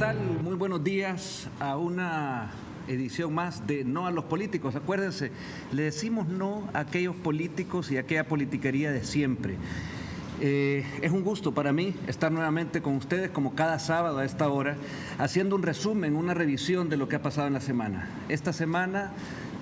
tal? Muy buenos días a una edición más de No a los Políticos. Acuérdense, le decimos no a aquellos políticos y a aquella politiquería de siempre. Es un gusto para mí estar nuevamente con ustedes, como cada sábado a esta hora, haciendo un resumen, una revisión de lo que ha pasado en la semana. Esta semana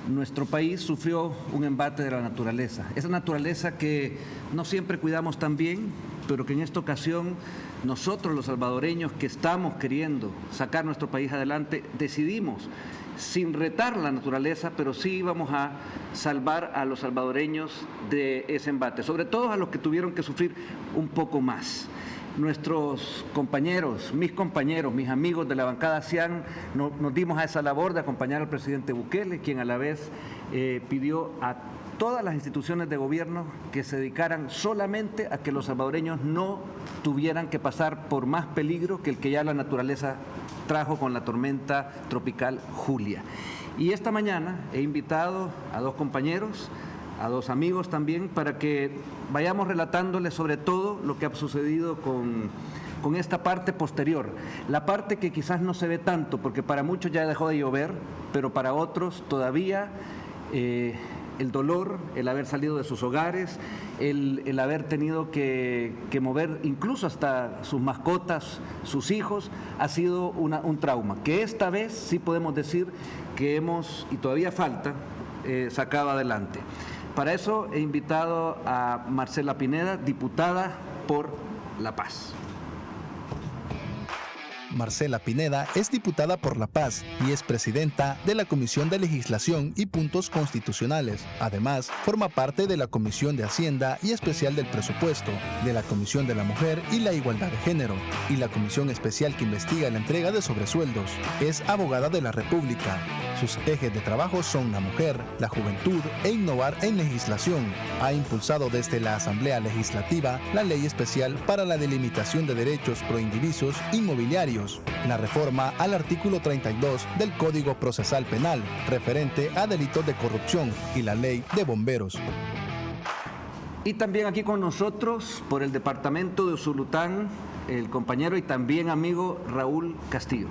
nuestro país sufrió un embate de la naturaleza. Esa naturaleza que no siempre cuidamos tan bien, pero que en esta ocasión nosotros los salvadoreños que estamos queriendo sacar nuestro país adelante, decidimos, sin retar la naturaleza, pero sí íbamos a salvar a los salvadoreños de ese embate, sobre todo a los que tuvieron que sufrir un poco más. Nuestros compañeros, mis amigos de la bancada CIAN, nos dimos a esa labor de acompañar al presidente Bukele, quien a la vez pidió a todas las instituciones de gobierno que se dedicaran solamente a que los salvadoreños no tuvieran que pasar por más peligro que el que ya la naturaleza trajo con la tormenta tropical Julia. Y esta mañana he invitado a dos compañeros, a dos amigos también, para que vayamos relatándoles sobre todo lo que ha sucedido con esta parte posterior. La parte que quizás no se ve tanto, porque para muchos ya dejó de llover, pero para otros todavía el dolor, el haber salido de sus hogares, el haber tenido que mover incluso hasta sus mascotas, sus hijos, ha sido un trauma, que esta vez sí podemos decir que hemos, y todavía falta, sacado adelante. Para eso he invitado a Marcela Pineda, diputada por La Paz. Marcela Pineda es diputada por La Paz y es presidenta de la Comisión de Legislación y Puntos Constitucionales. Además, forma parte de la Comisión de Hacienda y Especial del Presupuesto, de la Comisión de la Mujer y la Igualdad de Género, y la Comisión Especial que investiga la entrega de sobresueldos. Es abogada de la República. Sus ejes de trabajo son la mujer, la juventud e innovar en legislación. Ha impulsado desde la Asamblea Legislativa la Ley Especial para la Delimitación de Derechos Proindivisios Inmobiliarios, la reforma al artículo 32 del Código Procesal Penal, referente a delitos de corrupción, y la Ley de Bomberos. Y también aquí con nosotros, por el departamento de Usulután, el compañero y también amigo Raúl Castillo.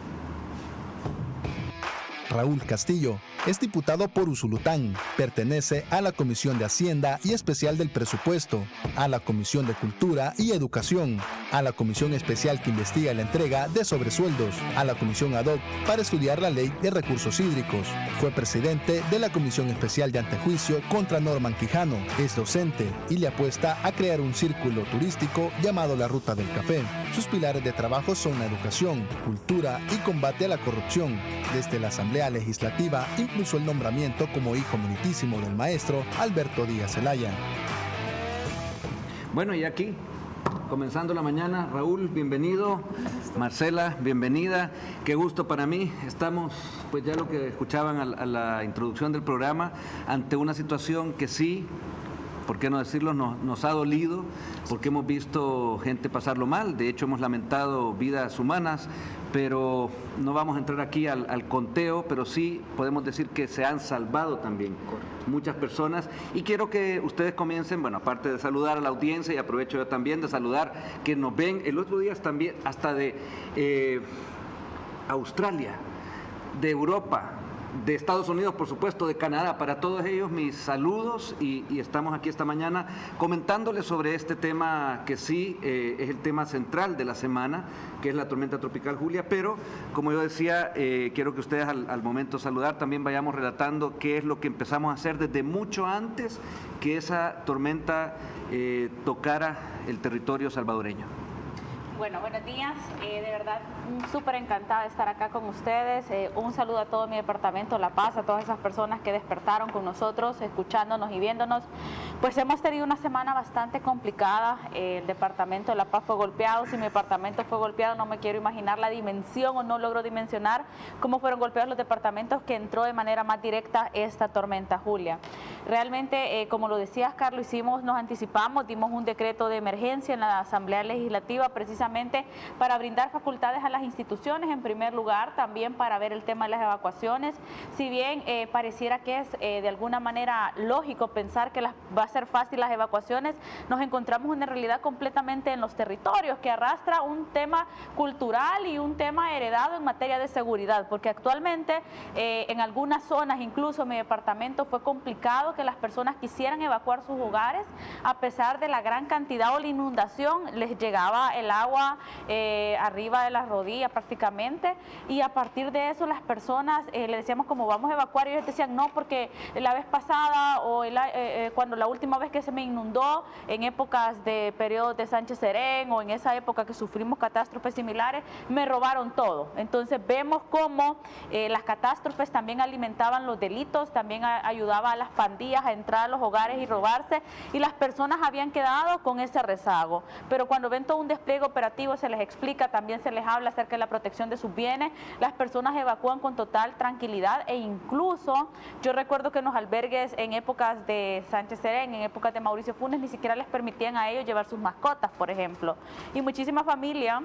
Raúl Castillo es diputado por Usulután, pertenece a la Comisión de Hacienda y Especial del Presupuesto, a la Comisión de Cultura y Educación, a la Comisión Especial que investiga la entrega de sobresueldos, a la Comisión Ad hoc para estudiar la Ley de Recursos Hídricos. Fue presidente de la Comisión Especial de Antejuicio contra Norman Quijano, es docente y le apuesta a crear un círculo turístico llamado la Ruta del Café. Sus pilares de trabajo son la educación, cultura y combate a la corrupción. Desde la Asamblea Legislativa impulsó el nombramiento como hijo meritísimo del maestro Alberto Díaz Zelaya. Bueno, y aquí, comenzando la mañana, Raúl, bienvenido. Marcela, bienvenida. Qué gusto para mí. Estamos, pues ya lo que escuchaban a la introducción del programa, ante una situación que sí, ¿por qué no decirlo?, nos ha dolido, porque hemos visto gente pasarlo mal. De hecho, hemos lamentado vidas humanas, pero no vamos a entrar aquí al conteo, pero sí podemos decir que se han salvado también muchas personas. Y quiero que ustedes comiencen, bueno, aparte de saludar a la audiencia, y aprovecho yo también de saludar que nos ven el otro día también hasta de Australia, de Europa, de Estados Unidos, por supuesto, de Canadá. Para todos ellos mis saludos, y estamos aquí esta mañana comentándoles sobre este tema que sí es el tema central de la semana, que es la tormenta tropical Julia, pero como yo decía, quiero que ustedes al momento de saludar también vayamos relatando qué es lo que empezamos a hacer desde mucho antes que esa tormenta tocara el territorio salvadoreño. Bueno, buenos días. De verdad, súper encantada de estar acá con ustedes. Un saludo a todo mi departamento La Paz, a todas esas personas que despertaron con nosotros, escuchándonos y viéndonos. Pues hemos tenido una semana bastante complicada. El departamento de La Paz fue golpeado. Si mi departamento fue golpeado, no me quiero imaginar la dimensión, o no logro dimensionar cómo fueron golpeados los departamentos que entró de manera más directa esta tormenta Julia. Realmente, como lo decías, Carlos, nos anticipamos, dimos un decreto de emergencia en la Asamblea Legislativa precisamente precisamente para brindar facultades a las instituciones, en primer lugar, también para ver el tema de las evacuaciones. Si bien pareciera que es de alguna manera lógico pensar que va a ser fácil las evacuaciones, nos encontramos en realidad completamente en los territorios, que arrastra un tema cultural y un tema heredado en materia de seguridad, porque actualmente en algunas zonas, incluso en mi departamento, fue complicado que las personas quisieran evacuar sus hogares, a pesar de la gran cantidad o la inundación, les llegaba el agua arriba de las rodillas prácticamente, y a partir de eso las personas le decíamos como vamos a evacuar, y ellos decían no, porque la vez pasada o cuando la última vez que se me inundó, en épocas de periodos de Sánchez Serén o en esa época que sufrimos catástrofes similares, me robaron todo. Entonces vemos cómo las catástrofes también alimentaban los delitos, también ayudaba a las pandillas a entrar a los hogares y robarse, y las personas habían quedado con ese rezago. Pero cuando ven todo un despliegue operativo, se les explica, también se les habla acerca de la protección de sus bienes, las personas evacúan con total tranquilidad, e incluso yo recuerdo que en los albergues en épocas de Sánchez Serén, en épocas de Mauricio Funes, ni siquiera les permitían a ellos llevar sus mascotas, por ejemplo. Y muchísimas familias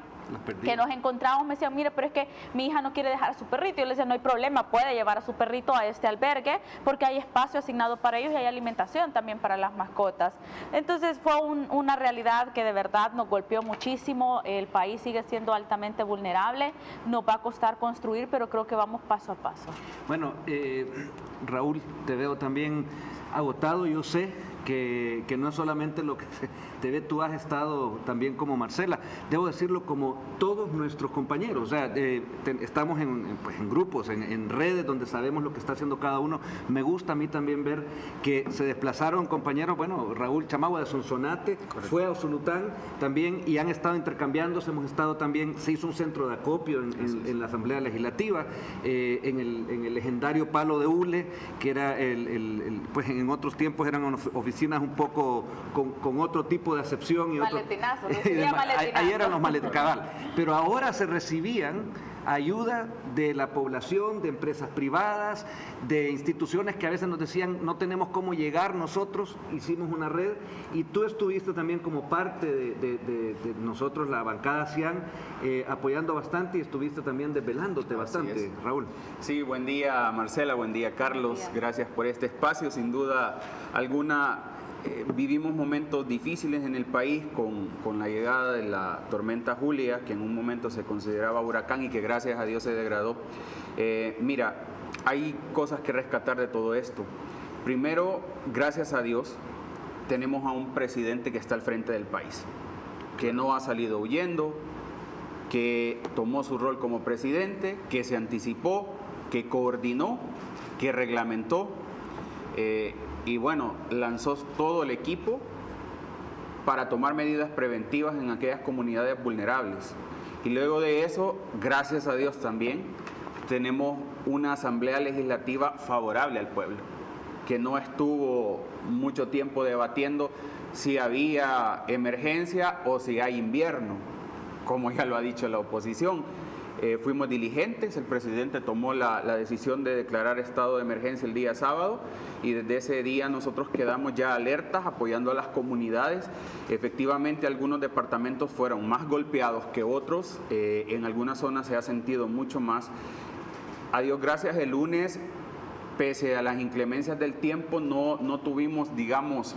que nos encontramos me decían, mire, pero es que mi hija no quiere dejar a su perrito. Yo le decía, no hay problema, puede llevar a su perrito a este albergue porque hay espacio asignado para ellos y hay alimentación también para las mascotas. Entonces fue una realidad que de verdad nos golpeó muchísimo. El país sigue siendo altamente vulnerable, nos va a costar construir, pero creo que vamos paso a paso. Bueno, Raúl, te veo también agotado. Yo sé que no es solamente lo que te ve, tú has estado también como Marcela, debo decirlo, como todos nuestros compañeros. O sea, estamos en grupos, en redes donde sabemos lo que está haciendo cada uno. Me gusta a mí también ver que se desplazaron compañeros, bueno, Raúl Chamagua de Sonsonate, fue a Usulután también, y han estado intercambiándose. Hemos estado también, se hizo un centro de acopio en la Asamblea Legislativa, en el legendario Palo de Hule, que era pues en otros tiempos eran oficinas un poco con otro tipo de acepción. Y maletinazo, ahí eran los maletinazo. Pero ahora se recibían ayuda de la población, de empresas privadas, de instituciones que a veces nos decían no tenemos cómo llegar nosotros. Hicimos una red y tú estuviste también como parte de nosotros, la bancada CIAN, apoyando bastante, y estuviste también desvelándote bastante, Raúl. Sí, buen día Marcela, buen día Carlos, gracias por este espacio. Sin duda alguna vivimos momentos difíciles en el país con la llegada de la tormenta Julia, que en un momento se consideraba huracán y que gracias a Dios se degradó. Mira, hay cosas que rescatar de todo esto. Primero, gracias a Dios, tenemos a un presidente que está al frente del país, que no ha salido huyendo, que tomó su rol como presidente, que se anticipó, que coordinó, que reglamentó, y bueno, lanzó todo el equipo para tomar medidas preventivas en aquellas comunidades vulnerables. Y luego de eso, gracias a Dios también, tenemos una asamblea legislativa favorable al pueblo, que no estuvo mucho tiempo debatiendo si había emergencia o si hay invierno, como ya lo ha dicho la oposición. Fuimos diligentes, el presidente tomó la decisión de declarar estado de emergencia el día sábado, y desde ese día nosotros quedamos ya alertas, apoyando a las comunidades. Efectivamente, algunos departamentos fueron más golpeados que otros, en algunas zonas se ha sentido mucho más. A Dios gracias, el lunes, pese a las inclemencias del tiempo, no tuvimos, digamos,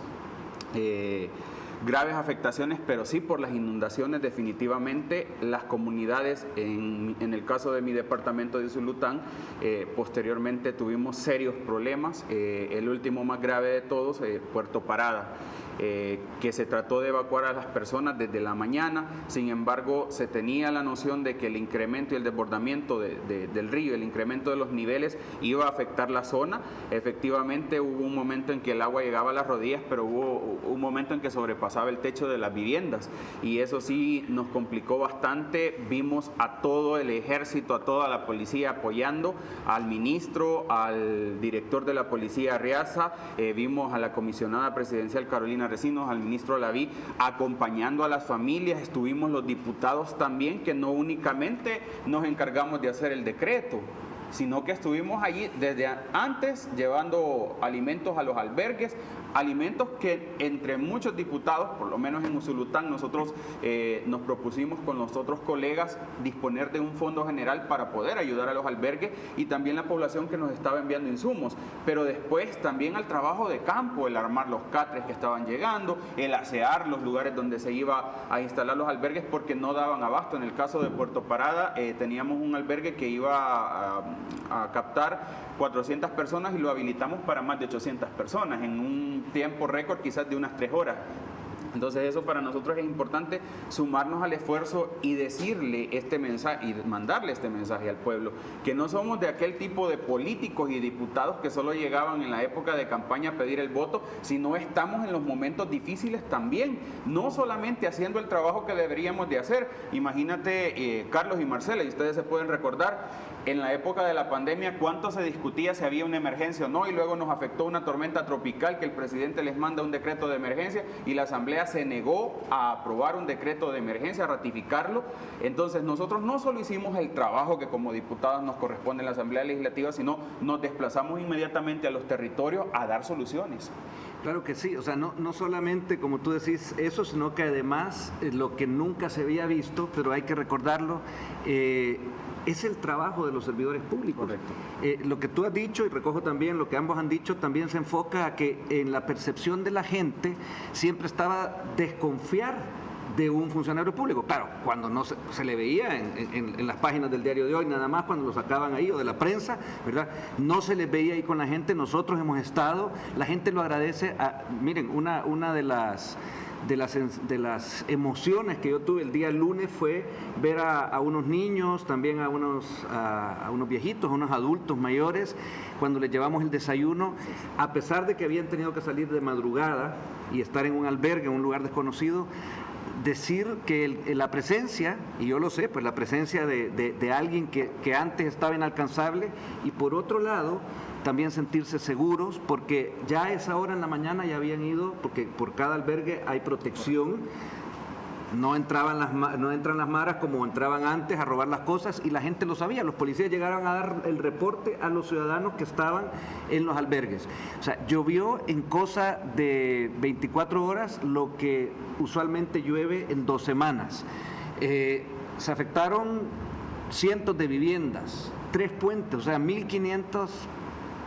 graves afectaciones, pero sí por las inundaciones. Definitivamente las comunidades, en el caso de mi departamento de Usulután, posteriormente tuvimos serios problemas. El último más grave de todos, Puerto Parada, que se trató de evacuar a las personas desde la mañana. Sin embargo, se tenía la noción de que el incremento y el desbordamiento del río, el incremento de los niveles, iba a afectar la zona. Efectivamente, hubo un momento en que el agua llegaba a las rodillas, pero hubo un momento en que sobrepasaba el techo de las viviendas, y eso sí nos complicó bastante. Vimos a todo el ejército, a toda la policía apoyando, al ministro, al director de la policía Arriaza, vimos a la comisionada presidencial Carolina Recinos, al ministro Laví, acompañando a las familias. Estuvimos los diputados también, que no únicamente nos encargamos de hacer el decreto, sino que estuvimos allí desde antes llevando alimentos a los albergues, alimentos que entre muchos diputados, por lo menos en Usulután, nosotros nos propusimos con los otros colegas disponer de un fondo general para poder ayudar a los albergues y también la población que nos estaba enviando insumos. Pero después también al trabajo de campo, el armar los catres que estaban llegando, el asear los lugares donde se iba a instalar los albergues porque no daban abasto. En el caso de Puerto Parada teníamos un albergue que iba a captar 400 personas y lo habilitamos para más de 800 personas en un tiempo récord quizás de unas 3 horas. Entonces eso para nosotros es importante, sumarnos al esfuerzo y decirle este mensaje y mandarle este mensaje al pueblo, que no somos de aquel tipo de políticos y diputados que solo llegaban en la época de campaña a pedir el voto, sino estamos en los momentos difíciles también, no solamente haciendo el trabajo que deberíamos de hacer. Imagínate, Carlos y Marcela, y ustedes se pueden recordar, en la época de la pandemia, cuánto se discutía si había una emergencia o no, y luego nos afectó una tormenta tropical que el presidente les manda un decreto de emergencia y la Asamblea se negó a aprobar un decreto de emergencia, a ratificarlo. Entonces nosotros no solo hicimos el trabajo que como diputados nos corresponde en la Asamblea Legislativa, sino nos desplazamos inmediatamente a los territorios a dar soluciones. Claro que sí, o sea, no solamente, como tú decís, eso, sino que además lo que nunca se había visto, pero hay que recordarlo, es el trabajo de los servidores públicos. Correcto. Lo que tú has dicho, y recojo también lo que ambos han dicho, también se enfoca a que en la percepción de la gente siempre estaba desconfiar de un funcionario público. Claro, cuando no se le veía en las páginas del diario de hoy, nada más cuando lo sacaban ahí, o de la prensa, ¿verdad? No se les veía ahí con la gente. Nosotros hemos estado, la gente lo agradece. Miren, una de las emociones que yo tuve el día lunes fue ver a unos niños, también a unos viejitos, a unos adultos mayores, cuando les llevamos el desayuno, a pesar de que habían tenido que salir de madrugada y estar en un albergue, en un lugar desconocido, decir que la presencia, y yo lo sé, pues la presencia de alguien que antes estaba inalcanzable, y por otro lado también sentirse seguros, porque ya a esa hora en la mañana ya habían ido, porque por cada albergue hay protección, no entran las maras como entraban antes a robar las cosas, y la gente lo sabía. Los policías llegaron a dar el reporte a los ciudadanos que estaban en los albergues. O sea, llovió en cosa de 24 horas lo que usualmente llueve en 2 semanas. Se afectaron cientos de viviendas, 3 puentes, o sea, 1.500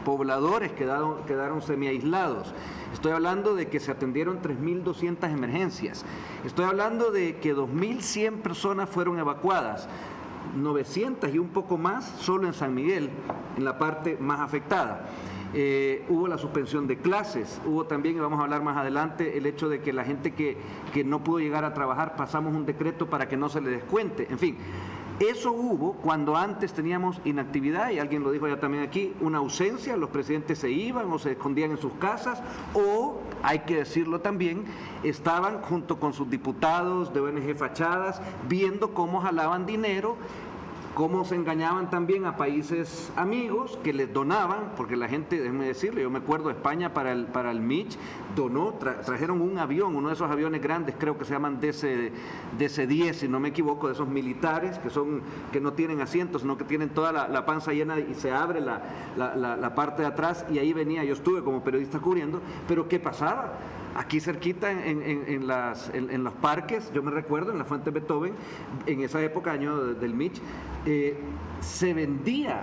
pobladores quedaron semiaislados. Estoy hablando de que se atendieron 3.200 emergencias. Estoy hablando de que 2.100 personas fueron evacuadas, 900 y un poco más solo en San Miguel, en la parte más afectada. Hubo la suspensión de clases, hubo también, y vamos a hablar más adelante, el hecho de que la gente que no pudo llegar a trabajar, pasamos un decreto para que no se le descuente. En fin, eso hubo cuando antes teníamos inactividad, y alguien lo dijo ya también aquí, una ausencia, los presidentes se iban o se escondían en sus casas, o, hay que decirlo también, estaban junto con sus diputados de ONG fachadas viendo cómo jalaban dinero, cómo se engañaban también a países amigos que les donaban, porque la gente, déjenme decirle, yo me acuerdo, España para el Mitch donó, trajeron un avión, uno de esos aviones grandes, creo que se llaman DC-10, si no me equivoco, de esos militares que no tienen asientos, sino que tienen toda la panza llena y se abre la parte de atrás, y ahí venía, yo estuve como periodista cubriendo, pero ¿qué pasaba? Aquí cerquita en los parques, yo me recuerdo, en la Fuente Beethoven, en esa época, año del Mitch, se vendía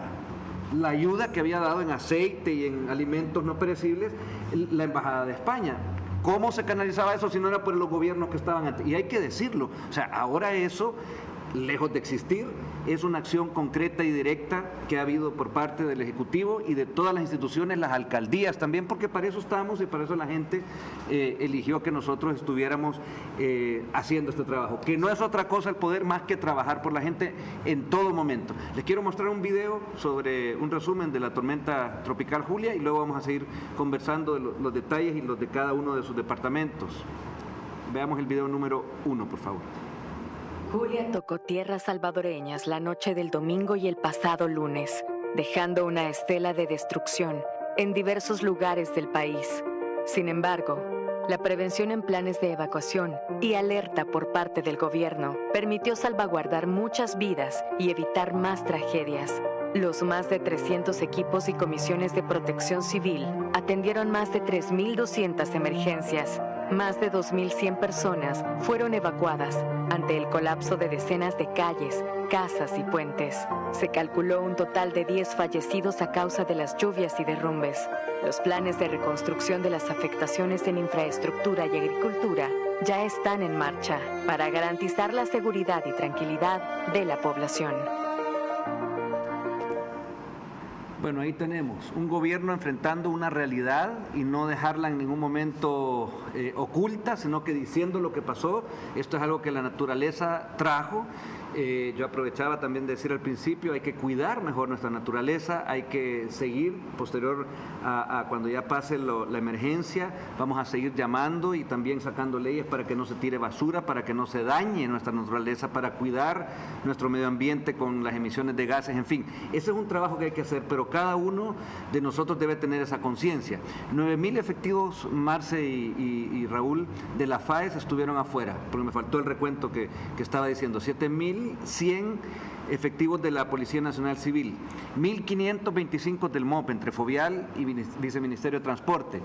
la ayuda que había dado en aceite y en alimentos no perecibles la Embajada de España. ¿Cómo se canalizaba eso si no era por los gobiernos que estaban antes? Y hay que decirlo, o sea, ahora eso, lejos de existir, es una acción concreta y directa que ha habido por parte del Ejecutivo y de todas las instituciones, las alcaldías también, porque para eso estamos y para eso la gente eligió que nosotros estuviéramos haciendo este trabajo, que no es otra cosa el poder más que trabajar por la gente en todo momento. Les quiero mostrar un video sobre un resumen de la tormenta tropical Julia, y luego vamos a seguir conversando de los detalles y los de cada uno de sus departamentos. Veamos el video número 1, por favor. Julia tocó tierras salvadoreñas la noche del domingo y el pasado lunes, dejando una estela de destrucción en diversos lugares del país. Sin embargo, la prevención en planes de evacuación y alerta por parte del gobierno permitió salvaguardar muchas vidas y evitar más tragedias. Los más de 300 equipos y comisiones de protección civil atendieron más de 3.200 emergencias. Más de 2.100 personas fueron evacuadas ante el colapso de decenas de calles, casas y puentes. Se calculó un total de 10 fallecidos a causa de las lluvias y derrumbes. Los planes de reconstrucción de las afectaciones en infraestructura y agricultura ya están en marcha para garantizar la seguridad y tranquilidad de la población. Bueno, ahí tenemos un gobierno enfrentando una realidad y no dejarla en ningún momento oculta, sino que diciendo lo que pasó. Esto es algo que la naturaleza trajo. Yo aprovechaba también de decir al principio, hay que cuidar mejor nuestra naturaleza, hay que seguir posterior a cuando ya pase la emergencia, vamos a seguir llamando y también sacando leyes para que no se tire basura, para que no se dañe nuestra naturaleza, para cuidar nuestro medio ambiente con las emisiones de gases, en fin, ese es un trabajo que hay que hacer, pero cada uno de nosotros debe tener esa conciencia. 9.000 efectivos, Marce y Raúl, de la FAES estuvieron afuera, porque me faltó el recuento que estaba diciendo, 7.100 efectivos de la Policía Nacional Civil, 1.525 del MOP entre Fovial y Viceministerio de Transporte.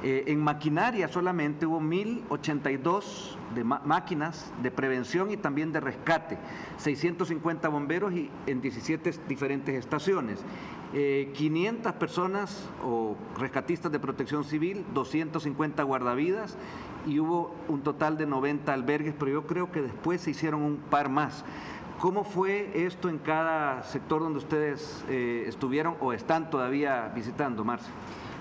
En maquinaria solamente hubo 1.082 de máquinas de prevención y también de rescate, 650 bomberos y en 17 diferentes estaciones. 500 personas o rescatistas de protección civil, 250 guardavidas y hubo un total de 90 albergues, pero yo creo que después se hicieron un par más. ¿Cómo fue esto en cada sector donde ustedes estuvieron o están todavía visitando, Marce?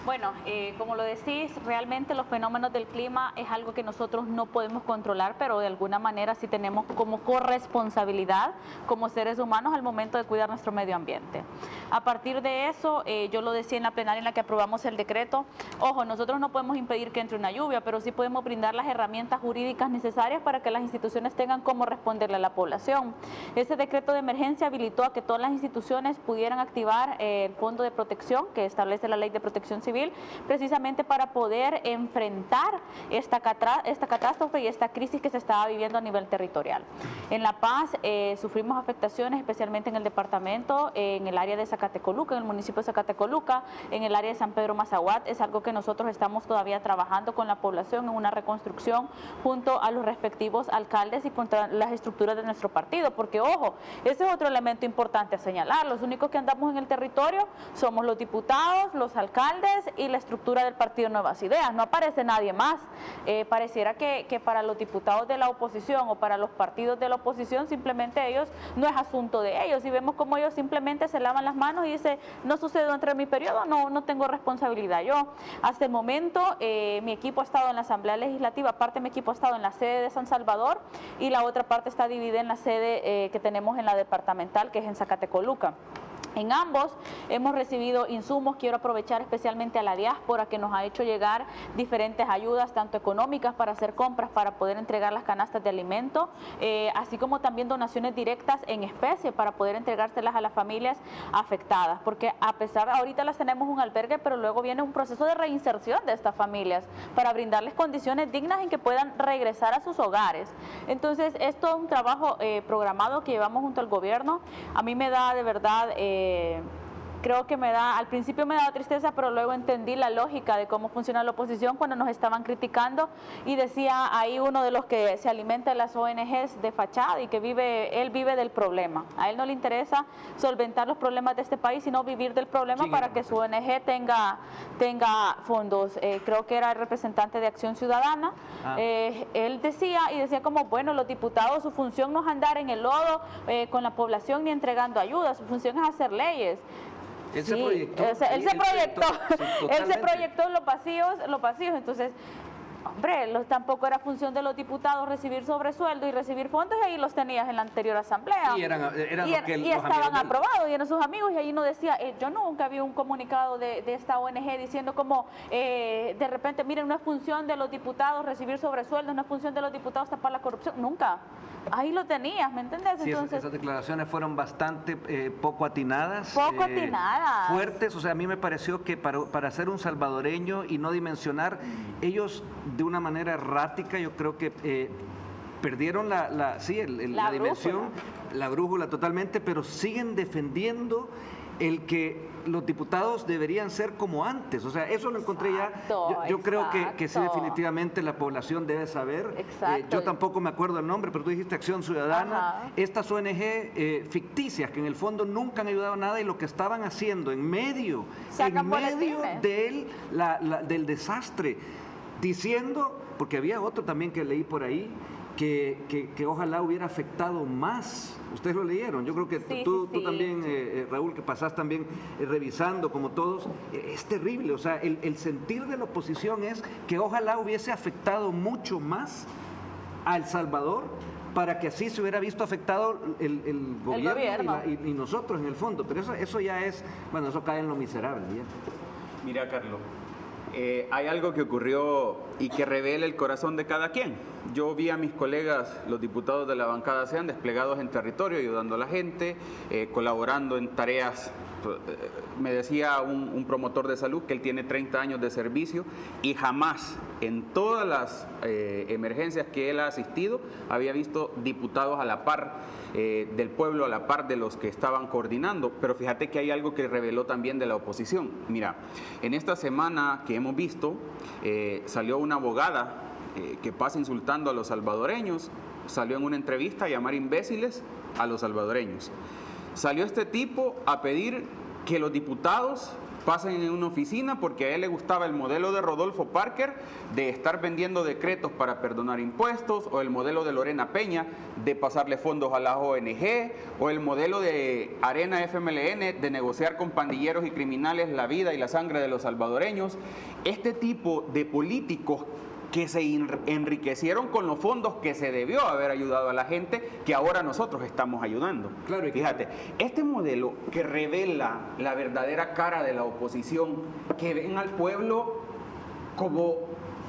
Bueno, como lo decís, realmente los fenómenos del clima es algo que nosotros no podemos controlar, pero de alguna manera sí tenemos como corresponsabilidad como seres humanos al momento de cuidar nuestro medio ambiente. A partir de eso, yo lo decía en la plenaria en la que aprobamos el decreto, ojo, nosotros no podemos impedir que entre una lluvia, pero sí podemos brindar las herramientas jurídicas necesarias para que las instituciones tengan cómo responderle a la población. Ese decreto de emergencia habilitó a que todas las instituciones pudieran activar el Fondo de Protección que establece la Ley de Protección Civil, precisamente para poder enfrentar esta catástrofe y esta crisis que se estaba viviendo a nivel territorial. En La Paz sufrimos afectaciones, especialmente en el departamento, en el área de Zacatecoluca, en el municipio de Zacatecoluca, en el área de San Pedro Mazahuat. Es algo que nosotros estamos todavía trabajando con la población en una reconstrucción junto a los respectivos alcaldes y contra las estructuras de nuestro partido, porque ojo, ese es otro elemento importante a señalar. Los únicos que andamos en el territorio somos los diputados, los alcaldes y la estructura del partido Nuevas Ideas, no aparece nadie más. Pareciera que para los diputados de la oposición o para los partidos de la oposición simplemente ellos, no es asunto de ellos, y vemos como ellos simplemente se lavan las manos y dicen, no sucedió entre mi periodo, no tengo responsabilidad yo. Hasta el momento mi equipo ha estado en la Asamblea Legislativa, parte de mi equipo ha estado en la sede de San Salvador y la otra parte está dividida en la sede que tenemos en la departamental, que es en Zacatecoluca. En ambos hemos recibido insumos. Quiero aprovechar especialmente a la diáspora que nos ha hecho llegar diferentes ayudas, tanto económicas para hacer compras, para poder entregar las canastas de alimento, así como también donaciones directas en especie para poder entregárselas a las familias afectadas, porque a pesar de ahorita las tenemos un albergue, pero luego viene un proceso de reinserción de estas familias para brindarles condiciones dignas en que puedan regresar a sus hogares. Entonces, esto es un trabajo programado que llevamos junto al gobierno. A mí me da de verdad... creo que al principio me daba tristeza, pero luego entendí la lógica de cómo funciona la oposición cuando nos estaban criticando y decía ahí uno de los que se alimenta de las ONGs de fachada y que él vive del problema. A él no le interesa solventar los problemas de este país, sino vivir del problema para que su ONG tenga fondos. Creo que era el representante de Acción Ciudadana. Él decía como, bueno, los diputados, su función no es andar en el lodo con la población ni entregando ayuda, su función es hacer leyes. Él se proyectó los vacíos, entonces, hombre, tampoco era función de los diputados recibir sobresueldo y recibir fondos, y ahí los tenías en la anterior asamblea. Y estaban aprobados, y eran sus amigos, y ahí no decía, yo nunca vi un comunicado de esta ONG diciendo como, de repente, miren, no es función de los diputados recibir sobresueldos, no es función de los diputados tapar la corrupción, nunca. Ahí lo tenías, ¿me entendés? Sí, entonces, esas declaraciones fueron bastante poco atinadas. Fuertes, o sea, a mí me pareció que para ser un salvadoreño y no dimensionar, ellos de una manera errática, yo creo que perdieron la dimensión, la brújula totalmente, pero siguen defendiendo el que los diputados deberían ser como antes. O sea, eso lo encontré yo creo que sí, definitivamente la población debe saber. Yo tampoco me acuerdo el nombre, pero tú dijiste Acción Ciudadana. Estas ONG ficticias que en el fondo nunca han ayudado a nada, y lo que estaban haciendo en medio del desastre, diciendo, porque había otro también que leí por ahí, que ojalá hubiera afectado más. Ustedes lo leyeron, yo creo que tú también, Raúl, que pasás también revisando como todos, es terrible. O sea, el sentir de la oposición es que ojalá hubiese afectado mucho más a El Salvador, para que así se hubiera visto afectado el gobierno. Y nosotros en el fondo. Pero eso ya es, bueno, eso cae en lo miserable. ¿Ya? Mira, Carlos, hay algo que ocurrió y que revela el corazón de cada quien. Yo vi a mis colegas, los diputados de la bancada SEAN, desplegados en territorio, ayudando a la gente, colaborando en tareas. Me decía un promotor de salud que él tiene 30 años de servicio y jamás en todas las emergencias que él ha asistido había visto diputados a la par del pueblo, a la par de los que estaban coordinando. Pero fíjate que hay algo que reveló también de la oposición. Mira, en esta semana que hemos visto, salió una abogada que pasa insultando a los salvadoreños, salió en una entrevista a llamar imbéciles a los salvadoreños. Salió este tipo a pedir que los diputados pasen en una oficina porque a él le gustaba el modelo de Rodolfo Parker de estar vendiendo decretos para perdonar impuestos, o el modelo de Lorena Peña de pasarle fondos a las ONG, o el modelo de Arena FMLN de negociar con pandilleros y criminales la vida y la sangre de los salvadoreños. Este tipo de políticos que se enriquecieron con los fondos que se debió haber ayudado a la gente, que ahora nosotros estamos ayudando. Claro, fíjate, este modelo que revela la verdadera cara de la oposición, que ven al pueblo como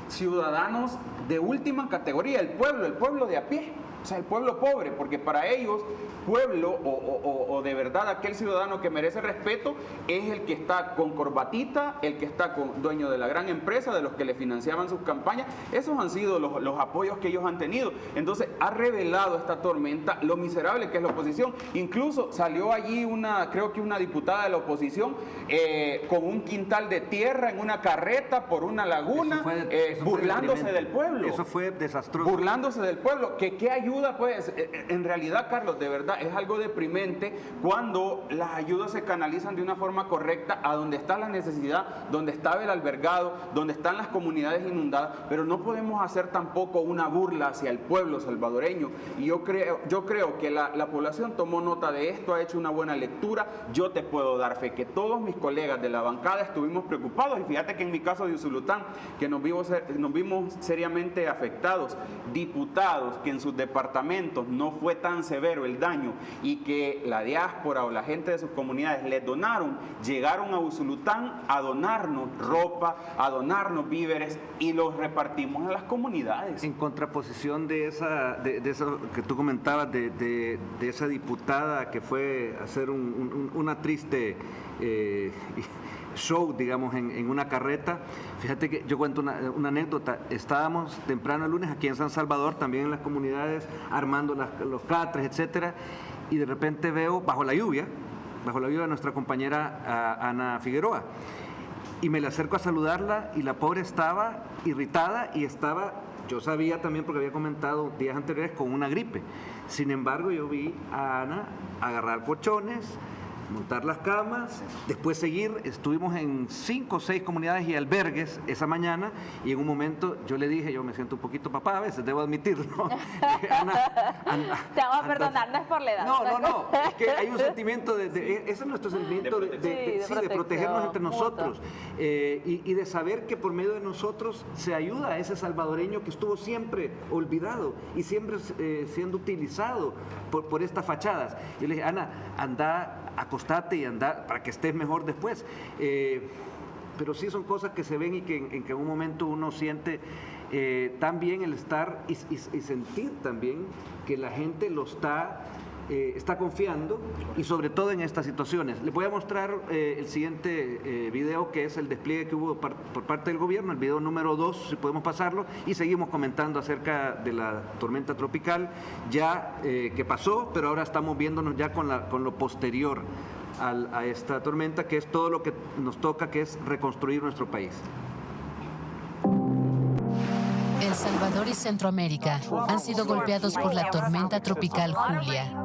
ciudadanos de última categoría, el pueblo de a pie, o sea, el pueblo pobre, porque para ellos pueblo o de verdad aquel ciudadano que merece respeto es el que está con corbatita, el que está con dueño de la gran empresa, de los que le financiaban sus campañas. Esos han sido los apoyos que ellos han tenido. Entonces ha revelado esta tormenta lo miserable que es la oposición. Incluso salió allí creo que una diputada de la oposición con un quintal de tierra en una carreta por una laguna, burlándose del pueblo. Eso fue desastroso. Burlándose del pueblo. ¿Qué ayuda? Pues en realidad, Carlos, de verdad es algo deprimente cuando las ayudas se canalizan de una forma correcta a donde está la necesidad, donde está el albergado, donde están las comunidades inundadas, pero no podemos hacer tampoco una burla hacia el pueblo salvadoreño. Y yo creo que la población tomó nota de esto, ha hecho una buena lectura. Yo te puedo dar fe que todos mis colegas de la bancada estuvimos preocupados, y fíjate que en mi caso de Usulután, que nos vimos seriamente afectados, diputados que en sus departamentos no fue tan severo el daño y que la diáspora o la gente de sus comunidades les donaron, llegaron a Usulután a donarnos ropa, a donarnos víveres, y los repartimos a las comunidades. En contraposición de eso que tú comentabas, de esa diputada que fue a hacer una triste show, digamos, en una carreta. Fíjate que yo cuento una anécdota. Estábamos temprano el lunes aquí en San Salvador, también en las comunidades, armando los catres, etcétera, y de repente veo bajo la lluvia a nuestra compañera Ana Figueroa, y me le acerco a saludarla, y la pobre estaba irritada y yo sabía también porque había comentado días anteriores, con una gripe. Sin embargo, yo vi a Ana agarrar colchones, montar las camas, después seguir. Estuvimos en 5 o 6 comunidades y albergues esa mañana, y en un momento yo le dije, yo me siento un poquito papá a veces, debo admitirlo. Te vamos a perdonar, no es por la edad. No, es que hay un sentimiento ese es nuestro sentimiento de protegernos entre nosotros, y de saber que por medio de nosotros se ayuda a ese salvadoreño que estuvo siempre olvidado y siempre siendo utilizado por estas fachadas. Yo le dije, Ana, anda, acostate y anda para que estés mejor después. Pero sí son cosas que se ven y que en un momento uno siente también el estar y sentir también que la gente lo está está confiando y sobre todo en estas situaciones. Les voy a mostrar el siguiente video, que es el despliegue que hubo por parte del gobierno, el video número 2, si podemos pasarlo, y seguimos comentando acerca de la tormenta tropical ya que pasó, pero ahora estamos viéndonos ya con lo posterior a esta tormenta, que es todo lo que nos toca, que es reconstruir nuestro país. El Salvador y Centroamérica han sido golpeados por la tormenta tropical Julia.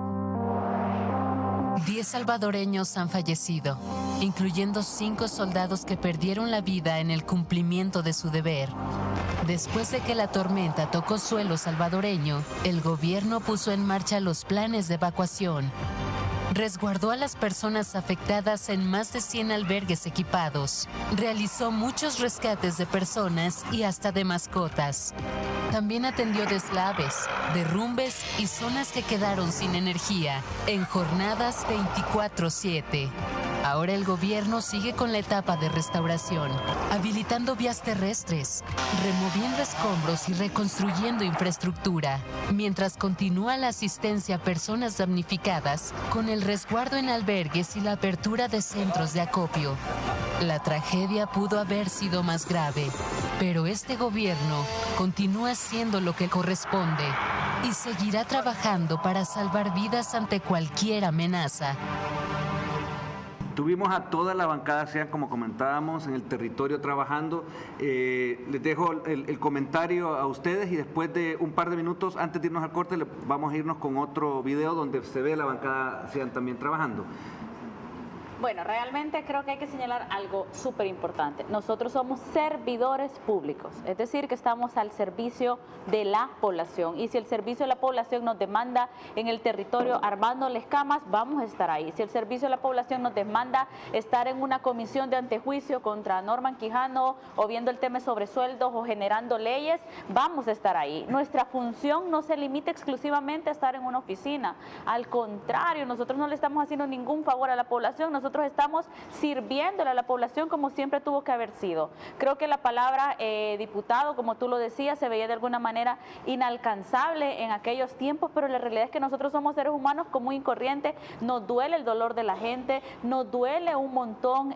10 salvadoreños han fallecido, incluyendo 5 soldados que perdieron la vida en el cumplimiento de su deber. Después de que la tormenta tocó suelo salvadoreño, el gobierno puso en marcha los planes de evacuación. Resguardó a las personas afectadas en más de 100 albergues equipados. Realizó muchos rescates de personas y hasta de mascotas. También atendió deslaves, derrumbes y zonas que quedaron sin energía en jornadas 24/7. Ahora el gobierno sigue con la etapa de restauración, habilitando vías terrestres, removiendo escombros y reconstruyendo infraestructura, mientras continúa la asistencia a personas damnificadas con el resguardo en albergues y la apertura de centros de acopio. La tragedia pudo haber sido más grave, pero este gobierno continúa haciendo lo que corresponde y seguirá trabajando para salvar vidas ante cualquier amenaza. Tuvimos a toda la bancada, como comentábamos, en el territorio trabajando. Les dejo el comentario a ustedes y después de un par de minutos, antes de irnos al corte, vamos a irnos con otro video donde se ve la bancada también trabajando. Bueno, realmente creo que hay que señalar algo súper importante. Nosotros somos servidores públicos, es decir, que estamos al servicio de la población. Y si el servicio de la población nos demanda en el territorio armándoles camas, vamos a estar ahí. Si el servicio de la población nos demanda estar en una comisión de antejuicio contra Norman Quijano o viendo el tema sobre sueldos o generando leyes, vamos a estar ahí. Nuestra función no se limita exclusivamente a estar en una oficina. Al contrario, nosotros no le estamos haciendo ningún favor a la población. Nosotros estamos sirviéndole a la población como siempre tuvo que haber sido. Creo que la palabra diputado, como tú lo decías, se veía de alguna manera inalcanzable en aquellos tiempos, pero la realidad es que nosotros somos seres humanos común y corriente, nos duele el dolor de la gente, nos duele un montón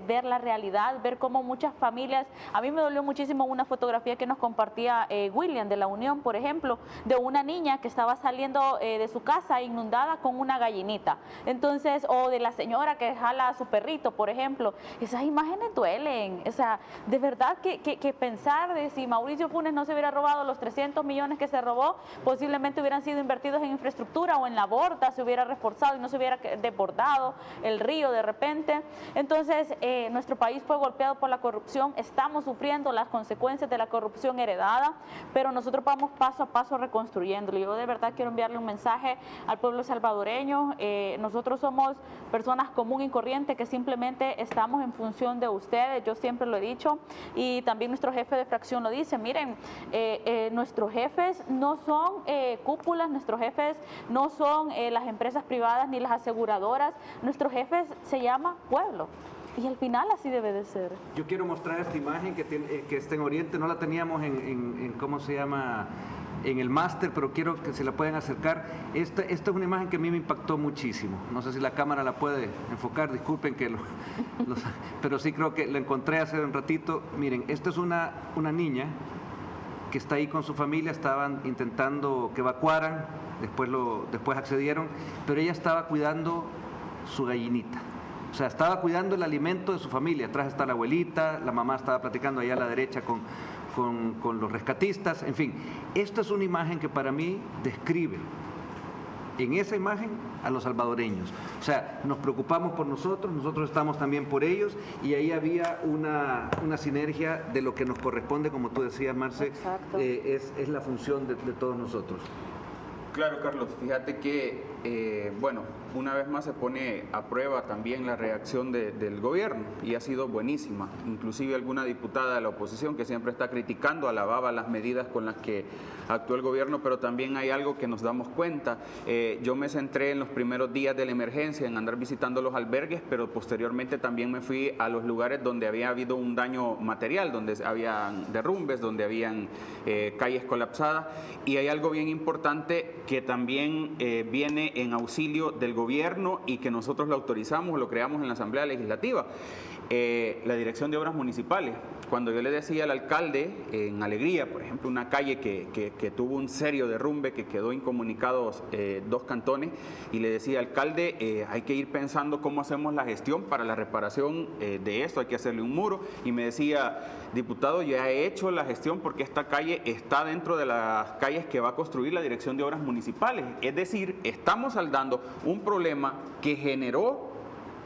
ver la realidad, ver cómo muchas familias, a mí me dolió muchísimo una fotografía que nos compartía William de la Unión, por ejemplo, de una niña que estaba saliendo de su casa inundada con una gallinita, entonces, o de la señora que jala a su perrito, por ejemplo. Esas imágenes duelen. O sea, de verdad que pensar de si Mauricio Funes no se hubiera robado los 300 millones que se robó, posiblemente hubieran sido invertidos en infraestructura o en la borda, se hubiera reforzado y no se hubiera desbordado el río de repente. Entonces, nuestro país fue golpeado por la corrupción, estamos sufriendo las consecuencias de la corrupción heredada, pero nosotros vamos paso a paso reconstruyéndolo. Yo de verdad quiero enviarle un mensaje al pueblo salvadoreño. Nosotros somos personas común y corriente que simplemente estamos en función de ustedes, yo siempre lo he dicho, y también nuestro jefe de fracción lo dice. Miren, nuestros jefes no son cúpulas, nuestros jefes no son las empresas privadas ni las aseguradoras, nuestros jefes se llama pueblo. Y al final así debe de ser. Yo quiero mostrar esta imagen que está en Oriente, no la teníamos en ¿cómo se llama?, en el máster, pero quiero que se la puedan acercar. Esta es una imagen que a mí me impactó muchísimo. No sé si la cámara la puede enfocar, disculpen que pero sí creo que la encontré hace un ratito. Miren, esta es una niña que está ahí con su familia, estaban intentando que evacuaran, después accedieron, pero ella estaba cuidando su gallinita. O sea, estaba cuidando el alimento de su familia. Atrás está la abuelita, la mamá estaba platicando allá a la derecha con los rescatistas, en fin. Esta es una imagen que para mí describe en esa imagen a los salvadoreños. O sea, nos preocupamos por nosotros estamos también por ellos, y ahí había una sinergia de lo que nos corresponde, como tú decías, Marce, es la función de todos nosotros. Claro, Carlos, fíjate que, una vez más se pone a prueba también la reacción del gobierno, y ha sido buenísima. Inclusive alguna diputada de la oposición que siempre está criticando, alababa las medidas con las que actuó el gobierno, pero también hay algo que nos damos cuenta. Yo me centré en los primeros días de la emergencia en andar visitando los albergues, pero posteriormente también me fui a los lugares donde había habido un daño material, donde habían derrumbes, donde habían calles colapsadas, y hay algo bien importante que también viene viene en auxilio del gobierno y que nosotros lo autorizamos o lo creamos en la Asamblea Legislativa. La Dirección de Obras Municipales. Cuando yo le decía al alcalde en Alegría, por ejemplo, una calle que tuvo un serio derrumbe, que quedó incomunicados 2 cantones, y le decía, alcalde, hay que ir pensando cómo hacemos la gestión para la reparación de esto, hay que hacerle un muro, y me decía, diputado, ya he hecho la gestión porque esta calle está dentro de las calles que va a construir la Dirección de Obras Municipales. Es decir, estamos saldando un problema que generó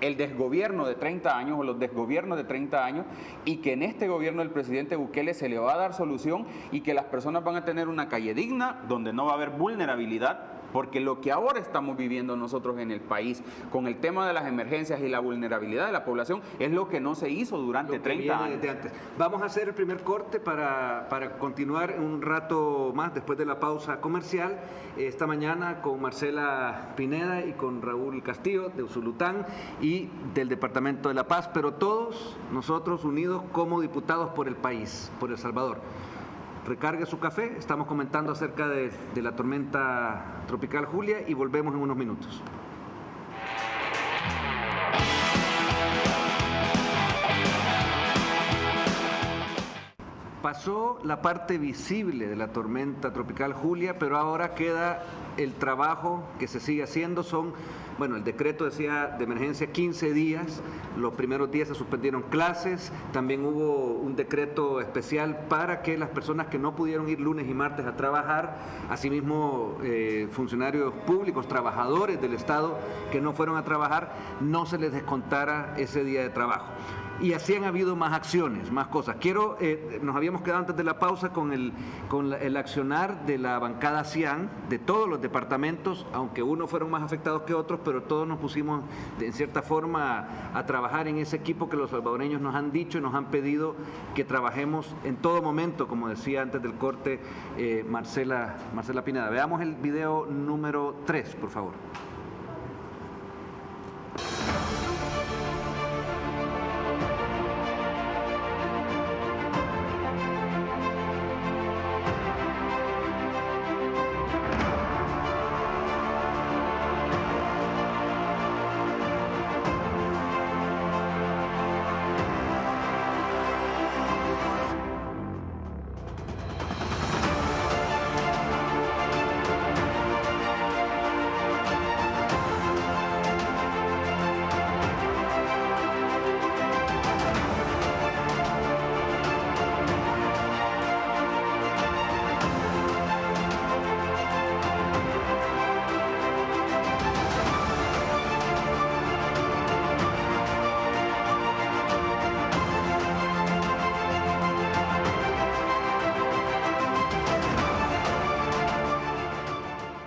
el desgobierno de 30 años o los desgobiernos de 30 años, y que en este gobierno del presidente Bukele se le va a dar solución y que las personas van a tener una calle digna donde no va a haber vulnerabilidad, porque lo que ahora estamos viviendo nosotros en el país con el tema de las emergencias y la vulnerabilidad de la población es lo que no se hizo durante 30 años. Antes. Vamos a hacer el primer corte para continuar un rato más después de la pausa comercial. Esta mañana con Marcela Pineda y con Raúl Castillo de Usulután y del Departamento de La Paz, pero todos nosotros unidos como diputados por el país, por El Salvador. Recargue su café, estamos comentando acerca de la tormenta tropical Julia y volvemos en unos minutos. Pasó la parte visible de la tormenta tropical Julia, pero ahora queda el trabajo que se sigue haciendo. El decreto decía de emergencia 15 días, los primeros días se suspendieron clases, también hubo un decreto especial para que las personas que no pudieron ir lunes y martes a trabajar, asimismo funcionarios públicos, trabajadores del Estado que no fueron a trabajar, no se les descontara ese día de trabajo. Y así han habido más acciones, más cosas. Nos habíamos quedado antes de la pausa con el accionar de la bancada CIAN, de todos los departamentos, aunque unos fueron más afectados que otros, pero todos nos pusimos en cierta forma a trabajar en ese equipo que los salvadoreños nos han dicho y nos han pedido que trabajemos en todo momento, como decía antes del corte Marcela Pineda. Veamos el video número 3, por favor.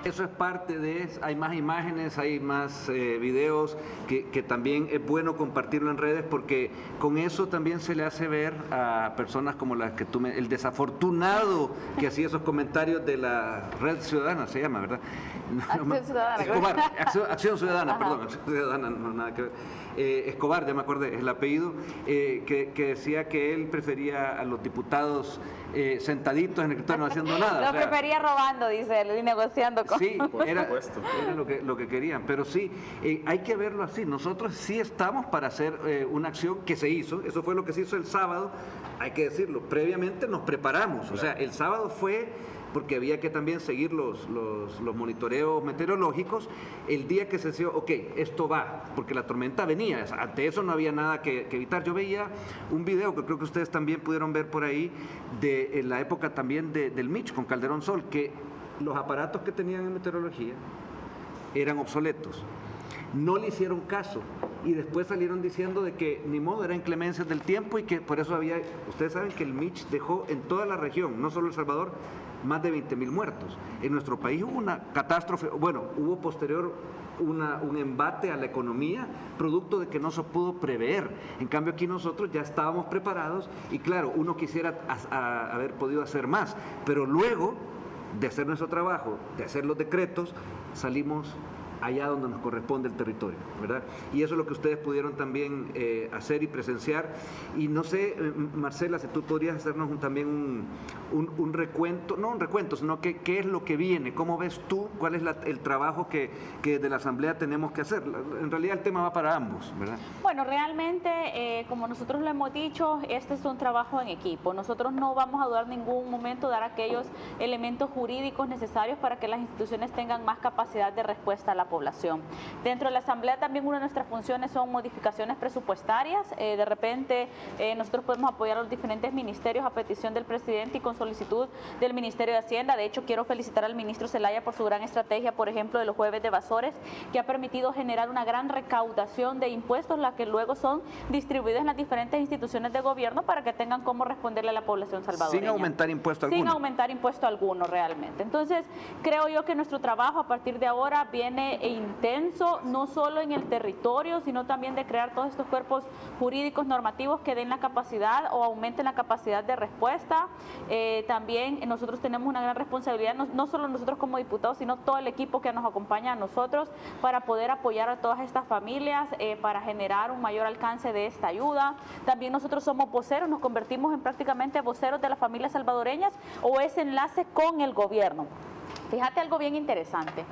Eso es parte de eso. Hay más imágenes, hay más videos que también es bueno compartirlo en redes, porque con eso también se le hace ver a personas como las que el desafortunado que hacía esos comentarios de la Red Ciudadana, se llama, ¿verdad? Acción Ciudadana. Escobar, Acción Ciudadana, perdón, Acción Ciudadana, no nada que ver. Escobar, ya me acordé, es el apellido, que decía que él prefería a los diputados sentaditos en el escritorio no haciendo nada. Lo prefería robando, dice él, y negociando con... Sí, era lo que querían, pero sí, hay que verlo así. Nosotros sí estamos para hacer una acción que se hizo, eso fue lo que se hizo el sábado, hay que decirlo, previamente nos preparamos, claro. O sea, el sábado fue porque había que también seguir los monitoreos meteorológicos. El día que se decía, ok, esto va, porque la tormenta venía, ante eso no había nada que evitar. Yo veía un video que creo que ustedes también pudieron ver por ahí, de la época también del Mitch con Calderón Sol, que los aparatos que tenían en meteorología eran obsoletos. No le hicieron caso y después salieron diciendo de que ni modo, eran inclemencias del tiempo y que por eso había... Ustedes saben que el Mitch dejó en toda la región, no solo El Salvador, más de 20,000 muertos. En nuestro país hubo una catástrofe, hubo posterior un embate a la economía, producto de que no se pudo prever. En cambio aquí nosotros ya estábamos preparados y claro, uno quisiera haber podido hacer más, pero luego de hacer nuestro trabajo, de hacer los decretos, salimos allá donde nos corresponde el territorio, ¿verdad? Y eso es lo que ustedes pudieron también hacer y presenciar. Y no sé, Marcela, si tú podrías hacernos también un recuento, no un recuento, sino qué es lo que viene, cómo ves tú, cuál es el trabajo que desde la Asamblea tenemos que hacer. En realidad el tema va para ambos, ¿verdad? Bueno, realmente, como nosotros lo hemos dicho, este es un trabajo en equipo. Nosotros no vamos a dudar en ningún momento dar aquellos elementos jurídicos necesarios para que las instituciones tengan más capacidad de respuesta a la población. Dentro de la Asamblea también una de nuestras funciones son modificaciones presupuestarias. De repente nosotros podemos apoyar a los diferentes ministerios a petición del presidente y con solicitud del Ministerio de Hacienda. De hecho, quiero felicitar al ministro Zelaya por su gran estrategia, por ejemplo, de los jueves de evasores, que ha permitido generar una gran recaudación de impuestos, las que luego son distribuidas en las diferentes instituciones de gobierno para que tengan cómo responderle a la población salvadoreña. Sin aumentar impuesto alguno. Sin aumentar impuesto alguno realmente. Entonces, creo yo que nuestro trabajo a partir de ahora viene intenso, no solo en el territorio, sino también de crear todos estos cuerpos jurídicos normativos que den la capacidad o aumenten la capacidad de respuesta. También nosotros tenemos una gran responsabilidad, no solo nosotros como diputados, sino todo el equipo que nos acompaña a nosotros para poder apoyar a todas estas familias, para generar un mayor alcance de esta ayuda. También nosotros somos voceros, nos convertimos en prácticamente voceros de las familias salvadoreñas o ese enlace con el gobierno. Fíjate algo bien interesante.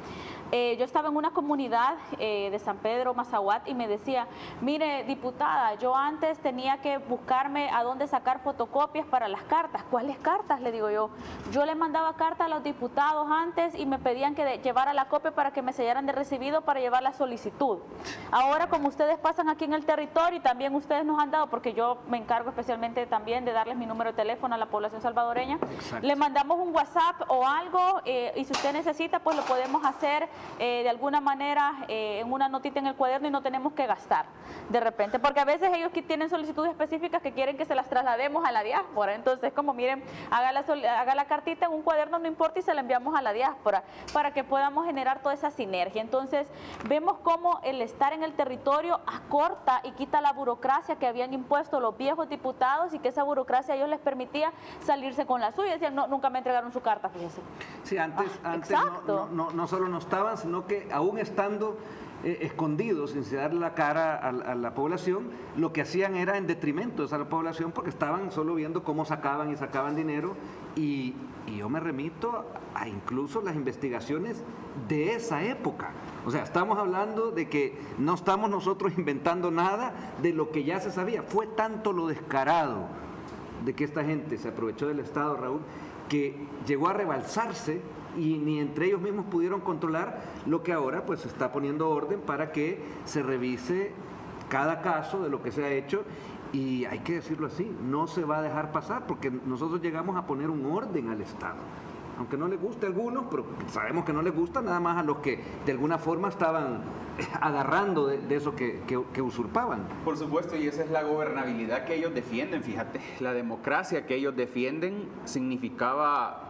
Yo estaba en una comunidad de San Pedro, Mazahuat, y me decía, mire, diputada, yo antes tenía que buscarme a dónde sacar fotocopias para las cartas. ¿Cuáles cartas? Le digo yo. Yo le mandaba cartas a los diputados antes y me pedían que llevara la copia para que me sellaran de recibido para llevar la solicitud. Ahora, como ustedes pasan aquí en el territorio y también ustedes nos han dado, porque yo me encargo especialmente también de darles mi número de teléfono a la población salvadoreña, le mandamos un WhatsApp o algo y si usted necesita, pues lo podemos hacer de alguna manera en una notita en el cuaderno y no tenemos que gastar de repente, porque a veces ellos que tienen solicitudes específicas que quieren que se las traslademos a la diáspora. Entonces, como miren, haga la cartita en un cuaderno, no importa, y se la enviamos a la diáspora para que podamos generar toda esa sinergia. Entonces, vemos cómo el estar en el territorio acorta y quita la burocracia que habían impuesto los viejos diputados y que esa burocracia a ellos les permitía salirse con la suya. Decían, no, nunca me entregaron su carta, fíjense. Sí, antes no solo no estaban, sino que aún estando escondidos, sin darle la cara a la población, lo que hacían era en detrimento de esa población porque estaban solo viendo cómo sacaban dinero y yo me remito a incluso las investigaciones de esa época. O sea, estamos hablando de que no estamos nosotros inventando nada de lo que ya se sabía. Fue tanto lo descarado de que esta gente se aprovechó del Estado, Raúl, que llegó a rebalsarse y ni entre ellos mismos pudieron controlar lo que ahora pues se está poniendo orden para que se revise cada caso de lo que se ha hecho y hay que decirlo así, no se va a dejar pasar porque nosotros llegamos a poner un orden al Estado. Aunque no les guste a algunos, pero sabemos que no les gusta nada más a los que de alguna forma estaban agarrando de eso que usurpaban. Por supuesto, y esa es la gobernabilidad que ellos defienden, fíjate. La democracia que ellos defienden significaba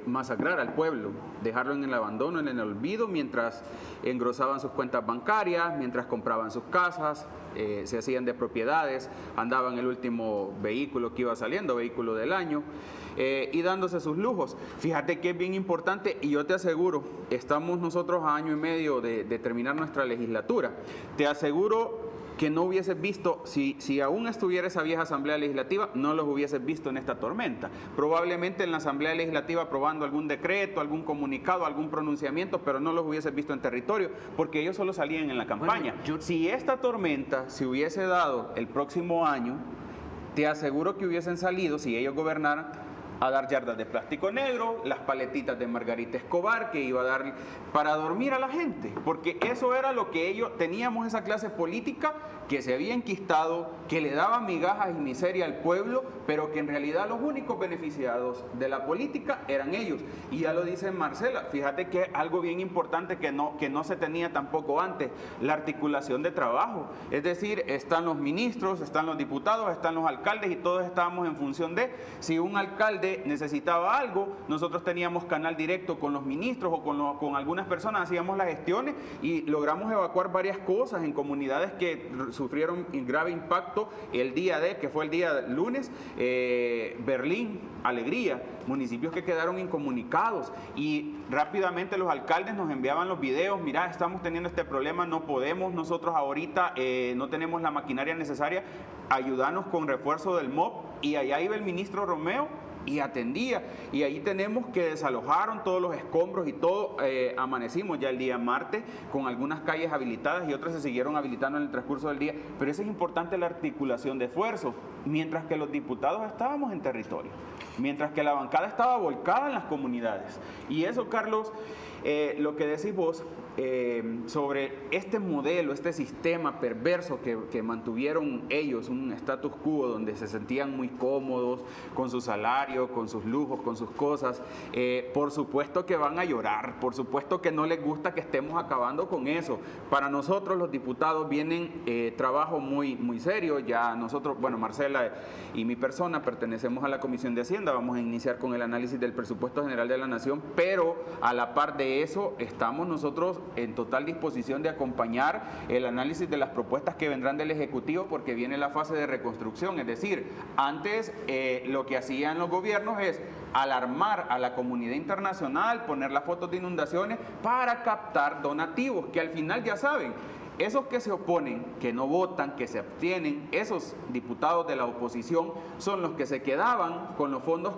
masacrar al pueblo, dejarlo en el abandono, en el olvido, mientras engrosaban sus cuentas bancarias, mientras compraban sus casas, se hacían de propiedades, andaban el último vehículo que iba saliendo, vehículo del año, y dándose sus lujos. Fíjate que es bien importante y yo te aseguro, estamos nosotros a año y medio de terminar nuestra legislatura, te aseguro que no hubieses visto, si aún estuviera esa vieja Asamblea Legislativa, no los hubieses visto en esta tormenta. Probablemente en la Asamblea Legislativa aprobando algún decreto, algún comunicado, algún pronunciamiento, pero no los hubieses visto en territorio, porque ellos solo salían en la campaña. Bueno, si esta tormenta se hubiese dado el próximo año, te aseguro que hubiesen salido, si ellos gobernaran, a dar yardas de plástico negro, las paletitas de Margarita Escobar que iba a dar para dormir a la gente, porque eso era lo que ellos, teníamos esa clase política que se había enquistado, que le daba migajas y miseria al pueblo, pero que en realidad los únicos beneficiados de la política eran ellos. Y ya lo dice Marcela, fíjate que algo bien importante que no se tenía tampoco antes, la articulación de trabajo. Es decir, están los ministros, están los diputados, están los alcaldes y todos estábamos en función de si un alcalde alcalde necesitaba algo, nosotros teníamos canal directo con los ministros o con algunas personas, hacíamos las gestiones y logramos evacuar varias cosas en comunidades que sufrieron grave impacto el día que fue el día lunes, Berlín, Alegría, municipios que quedaron incomunicados, y rápidamente los alcaldes nos enviaban los videos: mira, estamos teniendo este problema, no podemos nosotros ahorita, no tenemos la maquinaria necesaria, ayúdanos con refuerzo del MOP, y allá iba el ministro Romeo y atendía, y ahí tenemos que desalojaron todos los escombros y todo. Amanecimos ya el día martes con algunas calles habilitadas y otras se siguieron habilitando en el transcurso del día, pero eso es importante, la articulación de esfuerzos, mientras que los diputados estábamos en territorio, mientras que la bancada estaba volcada en las comunidades. Y eso, Carlos, lo que decís vos sobre este modelo, este sistema perverso que mantuvieron ellos, un status quo donde se sentían muy cómodos con su salario, con sus lujos, con sus cosas, por supuesto que van a llorar, por supuesto que no les gusta que estemos acabando con eso. Para nosotros los diputados vienen trabajo muy, muy serio. Ya nosotros, bueno, Marcela y mi persona pertenecemos a la Comisión de Hacienda, vamos a iniciar con el análisis del presupuesto general de la Nación, pero a la par de eso estamos nosotros en total disposición de acompañar el análisis de las propuestas que vendrán del Ejecutivo, porque viene la fase de reconstrucción. Es decir, antes lo que hacían los gobiernos es alarmar a la comunidad internacional, poner las fotos de inundaciones para captar donativos, que al final ya saben, esos que se oponen, que no votan, que se abstienen, esos diputados de la oposición son los que se quedaban con los fondos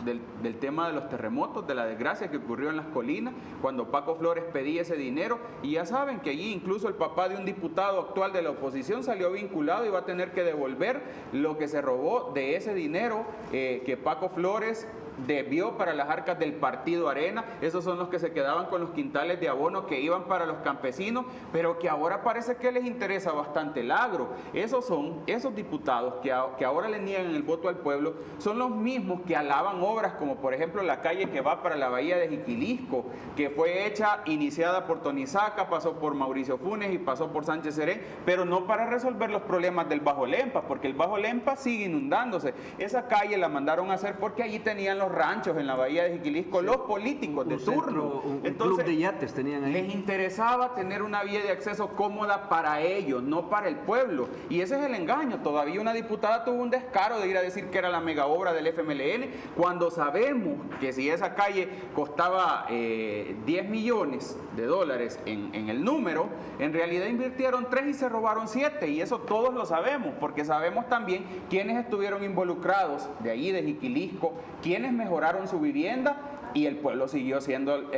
del tema de los terremotos, de la desgracia que ocurrió en las colinas, cuando Paco Flores pedía ese dinero, y ya saben que allí incluso el papá de un diputado actual de la oposición salió vinculado y va a tener que devolver lo que se robó de ese dinero que Paco Flores debió para las arcas del partido Arena. Esos son los que se quedaban con los quintales de abono que iban para los campesinos, pero que ahora parece que les interesa bastante el agro. Esos diputados que ahora le niegan el voto al pueblo son los mismos que alaban obras como por ejemplo la calle que va para la bahía de Jiquilisco, que fue iniciada por Tony Saca, pasó por Mauricio Funes y pasó por Sánchez Serén, pero no para resolver los problemas del Bajo Lempa, porque el Bajo Lempa sigue inundándose. Esa calle la mandaron a hacer porque allí tenían los ranchos en la bahía de Jiquilisco, sí, los políticos de turno. Un club de yates tenían ahí. Les interesaba tener una vía de acceso cómoda para ellos, no para el pueblo. Y ese es el engaño. Todavía una diputada tuvo un descaro de ir a decir que era la mega obra del FMLN, cuando sabemos que si esa calle costaba 10 millones de dólares en el número, en realidad invirtieron 3 y se robaron 7. Y eso todos lo sabemos, porque sabemos también quiénes estuvieron involucrados de allí, de Jiquilisco, quiénes mejoraron su vivienda, y el pueblo siguió siendo,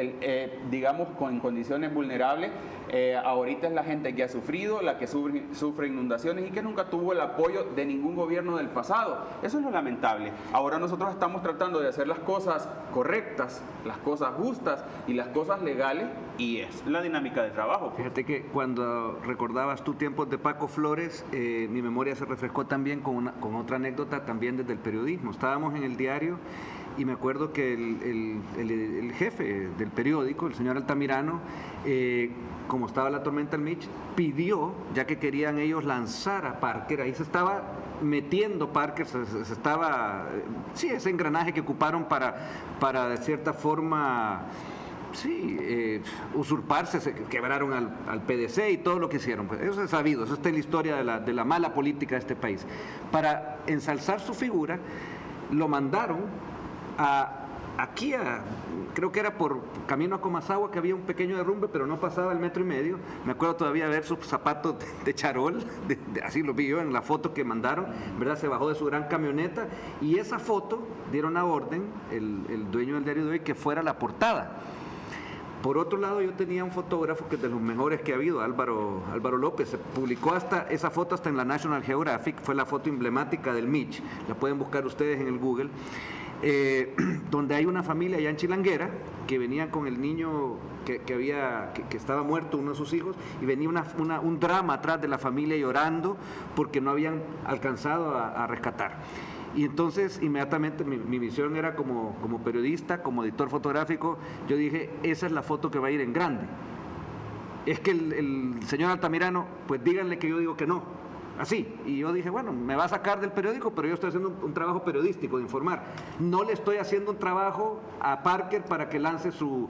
digamos, en condiciones vulnerables. Ahorita es la gente que ha sufrido, la que sufre inundaciones y que nunca tuvo el apoyo de ningún gobierno del pasado. Eso es lo lamentable. Ahora nosotros estamos tratando de hacer las cosas correctas, las cosas justas y las cosas legales, y es la dinámica de trabajo. Fíjate que cuando recordabas tu tiempos de Paco Flores, mi memoria se refrescó también con otra anécdota también desde el periodismo. Estábamos en el diario y me acuerdo que el jefe del periódico, el señor Altamirano, como estaba la tormenta del Mitch, pidió, ya que querían ellos lanzar a Parker, ahí se estaba metiendo Parker, se estaba, sí, ese engranaje que ocuparon para de cierta forma, sí, usurparse, se quebraron al PDC y todo lo que hicieron. Pues eso es sabido, eso está en la historia de la mala política de este país. Para ensalzar su figura, lo mandaron creo que era por camino a Comasagua, que había un pequeño derrumbe, pero no pasaba el 1,5 metros. Me acuerdo todavía ver sus zapatos de charol, así lo vi yo en la foto que mandaron, ¿verdad? Se bajó de su gran camioneta, y esa foto dieron a orden el dueño del diario de hoy que fuera la portada. Por otro lado, yo tenía un fotógrafo que es de los mejores que ha habido, Álvaro López. Se publicó esa foto hasta en la National Geographic, fue la foto emblemática del Mitch, la pueden buscar ustedes en el Google, donde hay una familia allá en Chilanguera que venía con el niño que estaba muerto, uno de sus hijos, y venía un drama atrás de la familia llorando porque no habían alcanzado a rescatar. Y entonces inmediatamente mi misión era como periodista, como editor fotográfico, yo dije, esa es la foto que va a ir en grande. Es que el señor Altamirano, pues díganle que yo digo que no, así. Y yo dije, bueno, me va a sacar del periódico, pero yo estoy haciendo un trabajo periodístico de informar. No le estoy haciendo un trabajo a Parker para que lance su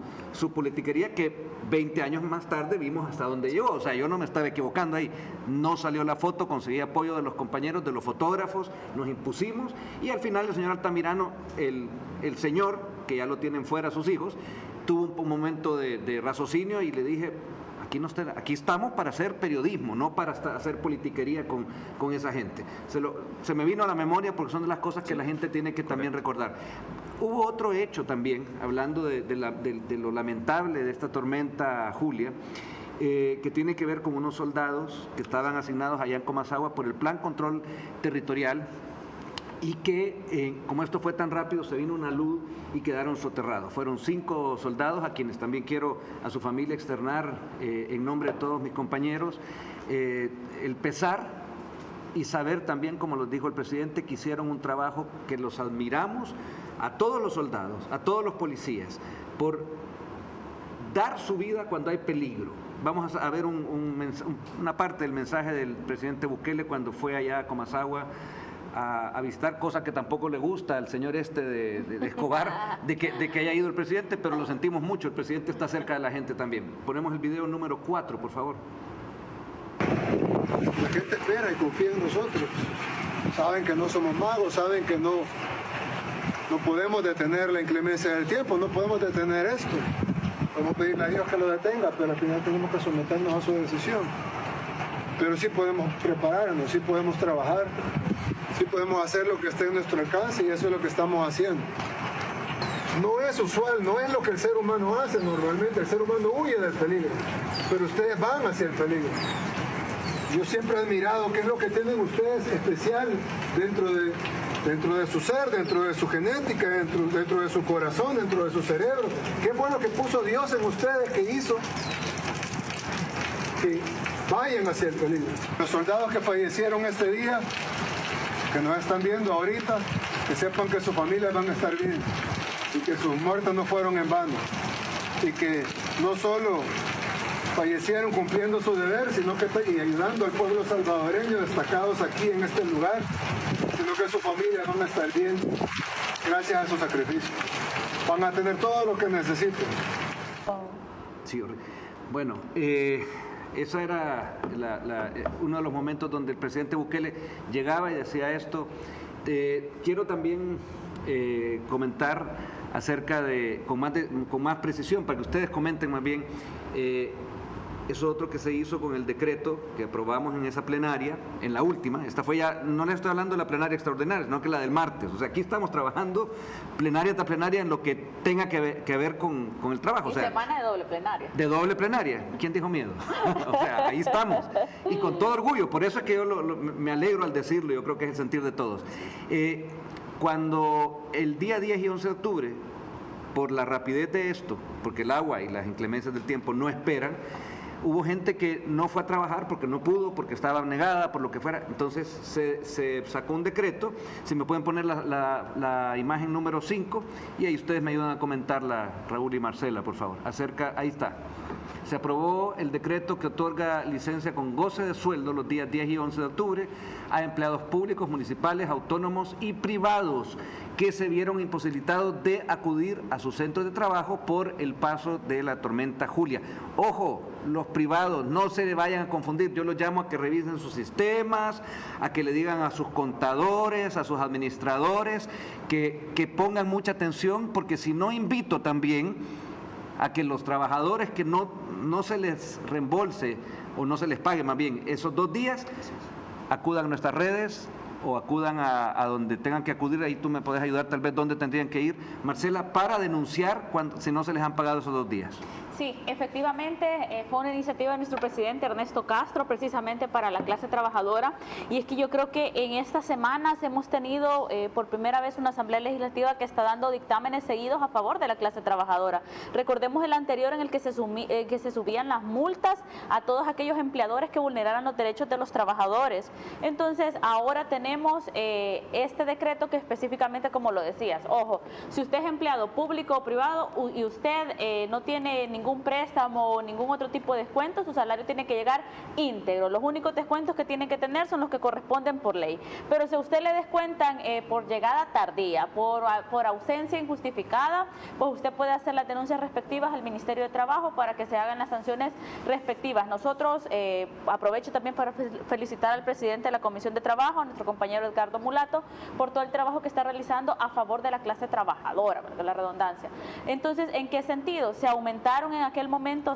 politiquería que 20 años más tarde vimos hasta dónde llegó. O sea, yo no me estaba equivocando ahí. No salió la foto, conseguí apoyo de los compañeros, de los fotógrafos, nos impusimos y al final el señor Altamirano, el señor, que ya lo tienen fuera sus hijos, tuvo un momento de raciocinio y le dije, aquí estamos para hacer periodismo, no para hacer politiquería con esa gente. Se me vino a la memoria porque son de las cosas que la gente tiene que también recordar. Hubo otro hecho también, hablando de lo lamentable de esta tormenta Julia, que tiene que ver con unos soldados que estaban asignados allá en Comasagua por el Plan Control Territorial y que, como esto fue tan rápido, se vino una luz y quedaron soterrados. Fueron 5 soldados a quienes también quiero a su familia externar en nombre de todos mis compañeros el pesar y saber también, como los dijo el presidente, que hicieron un trabajo que los admiramos a todos los soldados, a todos los policías, por dar su vida cuando hay peligro. Vamos a ver una parte del mensaje del presidente Bukele cuando fue allá a Comasagua a visitar, cosa que tampoco le gusta al señor de Escobar, de que haya ido el presidente, pero lo sentimos mucho, el presidente está cerca de la gente también. Ponemos el video número 4, por favor. La gente espera y confía en nosotros. Saben que no somos magos, saben que no podemos detener la inclemencia del tiempo, no podemos detener esto. Podemos pedirle a Dios que lo detenga, pero al final tenemos que someternos a su decisión. Pero sí podemos prepararnos, sí podemos trabajar, sí podemos hacer lo que esté en nuestro alcance y eso es lo que estamos haciendo. No es usual, no es lo que el ser humano hace normalmente, el ser humano huye del peligro, pero ustedes van hacia el peligro. Yo siempre he admirado qué es lo que tienen ustedes especial dentro de su ser, dentro de su genética, dentro de su corazón, dentro de su cerebro. Qué bueno que puso Dios en ustedes, que hizo que vayan hacia el peligro. Los soldados que fallecieron este día, que nos están viendo ahorita, que sepan que sus familias van a estar bien y que sus muertes no fueron en vano y que no solo fallecieron cumpliendo su deber, sino que y ayudando al pueblo salvadoreño destacados aquí en este lugar, sino que sus familias van a estar bien gracias a su sacrificio. Van a tener todo lo que necesiten. Sí, bueno, ese era uno de los momentos donde el presidente Bukele llegaba y decía esto. Quiero también comentar acerca con más precisión, para que ustedes comenten más bien, eso otro que se hizo con el decreto que aprobamos en esa plenaria, en la última. Esta fue ya, no les estoy hablando de la plenaria extraordinaria, sino que la del martes. O sea, aquí estamos trabajando plenaria tras plenaria en lo que tenga que ver con el trabajo. Y o sea, semana de doble plenaria. De doble plenaria. ¿Quién dijo miedo? O sea, ahí estamos. Y con todo orgullo. Por eso es que yo me alegro al decirlo. Yo creo que es el sentir de todos. Cuando el día 10 y 11 de octubre, por la rapidez de esto, porque el agua y las inclemencias del tiempo no esperan, hubo gente que no fue a trabajar porque no pudo, porque estaba negada, por lo que fuera. Entonces se sacó un decreto. Si me pueden poner la imagen número 5 y ahí ustedes me ayudan a comentarla, Raúl y Marcela, por favor. Ahí está. Se aprobó el decreto que otorga licencia con goce de sueldo los días 10 y 11 de octubre a empleados públicos, municipales, autónomos y privados que se vieron imposibilitados de acudir a sus centros de trabajo por el paso de la tormenta Julia. Ojo, los privados, no se vayan a confundir. Yo los llamo a que revisen sus sistemas, a que le digan a sus contadores, a sus administradores, que pongan mucha atención, porque si no, invito también a que los trabajadores que no se les reembolse o no se les pague más bien esos 2 días, acudan a nuestras redes o acudan a donde tengan que acudir. Ahí tú me puedes ayudar tal vez dónde tendrían que ir, Marcela, para denunciar si no se les han pagado esos 2 días. Sí, efectivamente fue una iniciativa de nuestro presidente Ernesto Castro precisamente para la clase trabajadora, y es que yo creo que en estas semanas hemos tenido por primera vez una asamblea legislativa que está dando dictámenes seguidos a favor de la clase trabajadora. Recordemos el anterior en el que se subían las multas a todos aquellos empleadores que vulneraran los derechos de los trabajadores. Entonces ahora tenemos este decreto que específicamente, como lo decías, ojo, si usted es empleado público o privado y usted no tiene ningún ningún préstamo o ningún otro tipo de descuento, su salario tiene que llegar íntegro. Los únicos descuentos que tienen que tener son los que corresponden por ley. Pero si a usted le descuentan por llegada tardía, por ausencia injustificada, pues usted puede hacer las denuncias respectivas al Ministerio de Trabajo para que se hagan las sanciones respectivas. Nosotros, aprovecho también para felicitar al presidente de la Comisión de Trabajo, a nuestro compañero Edgardo Mulato, por todo el trabajo que está realizando a favor de la clase trabajadora, valga la redundancia. Entonces, ¿en qué sentido? Se aumentaron en aquel momento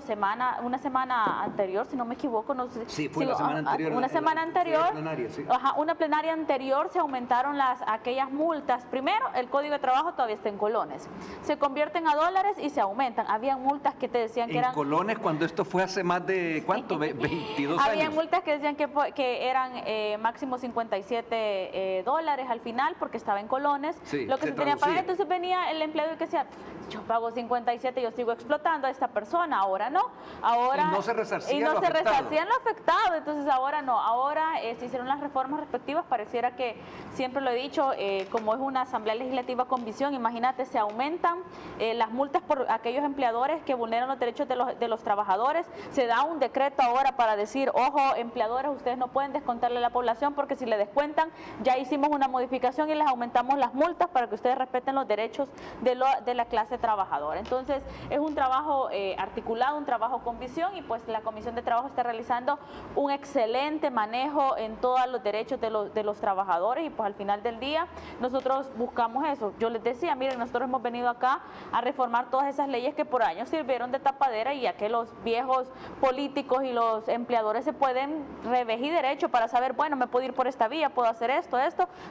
una semana anterior, si no me equivoco, no sé. Sí, fue la semana anterior. Una semana anterior, plenaria, sí. Una plenaria anterior se aumentaron aquellas multas. Primero, el Código de Trabajo todavía está en colones. Se convierten a dólares y se aumentan. Había multas que te decían que eran... En colones, cuando esto fue hace más de, ¿cuánto? 22 años. Había multas que decían que eran máximo $57 al final, porque estaba en colones. Sí, lo que se tenía que pagar. Entonces venía el empleado y que decía, yo pago 57, yo sigo explotando a esta persona, ahora no. Ahora, y no se resarcían lo afectado. Entonces ahora no. Ahora se hicieron las reformas respectivas. Pareciera que, siempre lo he dicho, como es una asamblea legislativa con visión, imagínate, se aumentan las multas por aquellos empleadores que vulneran los derechos de los trabajadores. Se da un decreto ahora para decir, ojo, empleadores, ustedes no pueden descontarle a la población porque si le descuentan, ya hicimos una modificación y les aumentamos las multas para que ustedes respeten los derechos de la clase trabajadora. Entonces, es un trabajo articulado, un trabajo con visión, y pues la Comisión de Trabajo está realizando un excelente manejo en todos los derechos de los trabajadores, y pues al final del día nosotros buscamos eso. Yo les decía, miren, nosotros hemos venido acá a reformar todas esas leyes que por años sirvieron de tapadera, y ya que los viejos políticos y los empleadores se pueden revestir derecho para saber, bueno, me puedo ir por esta vía, puedo hacer esto,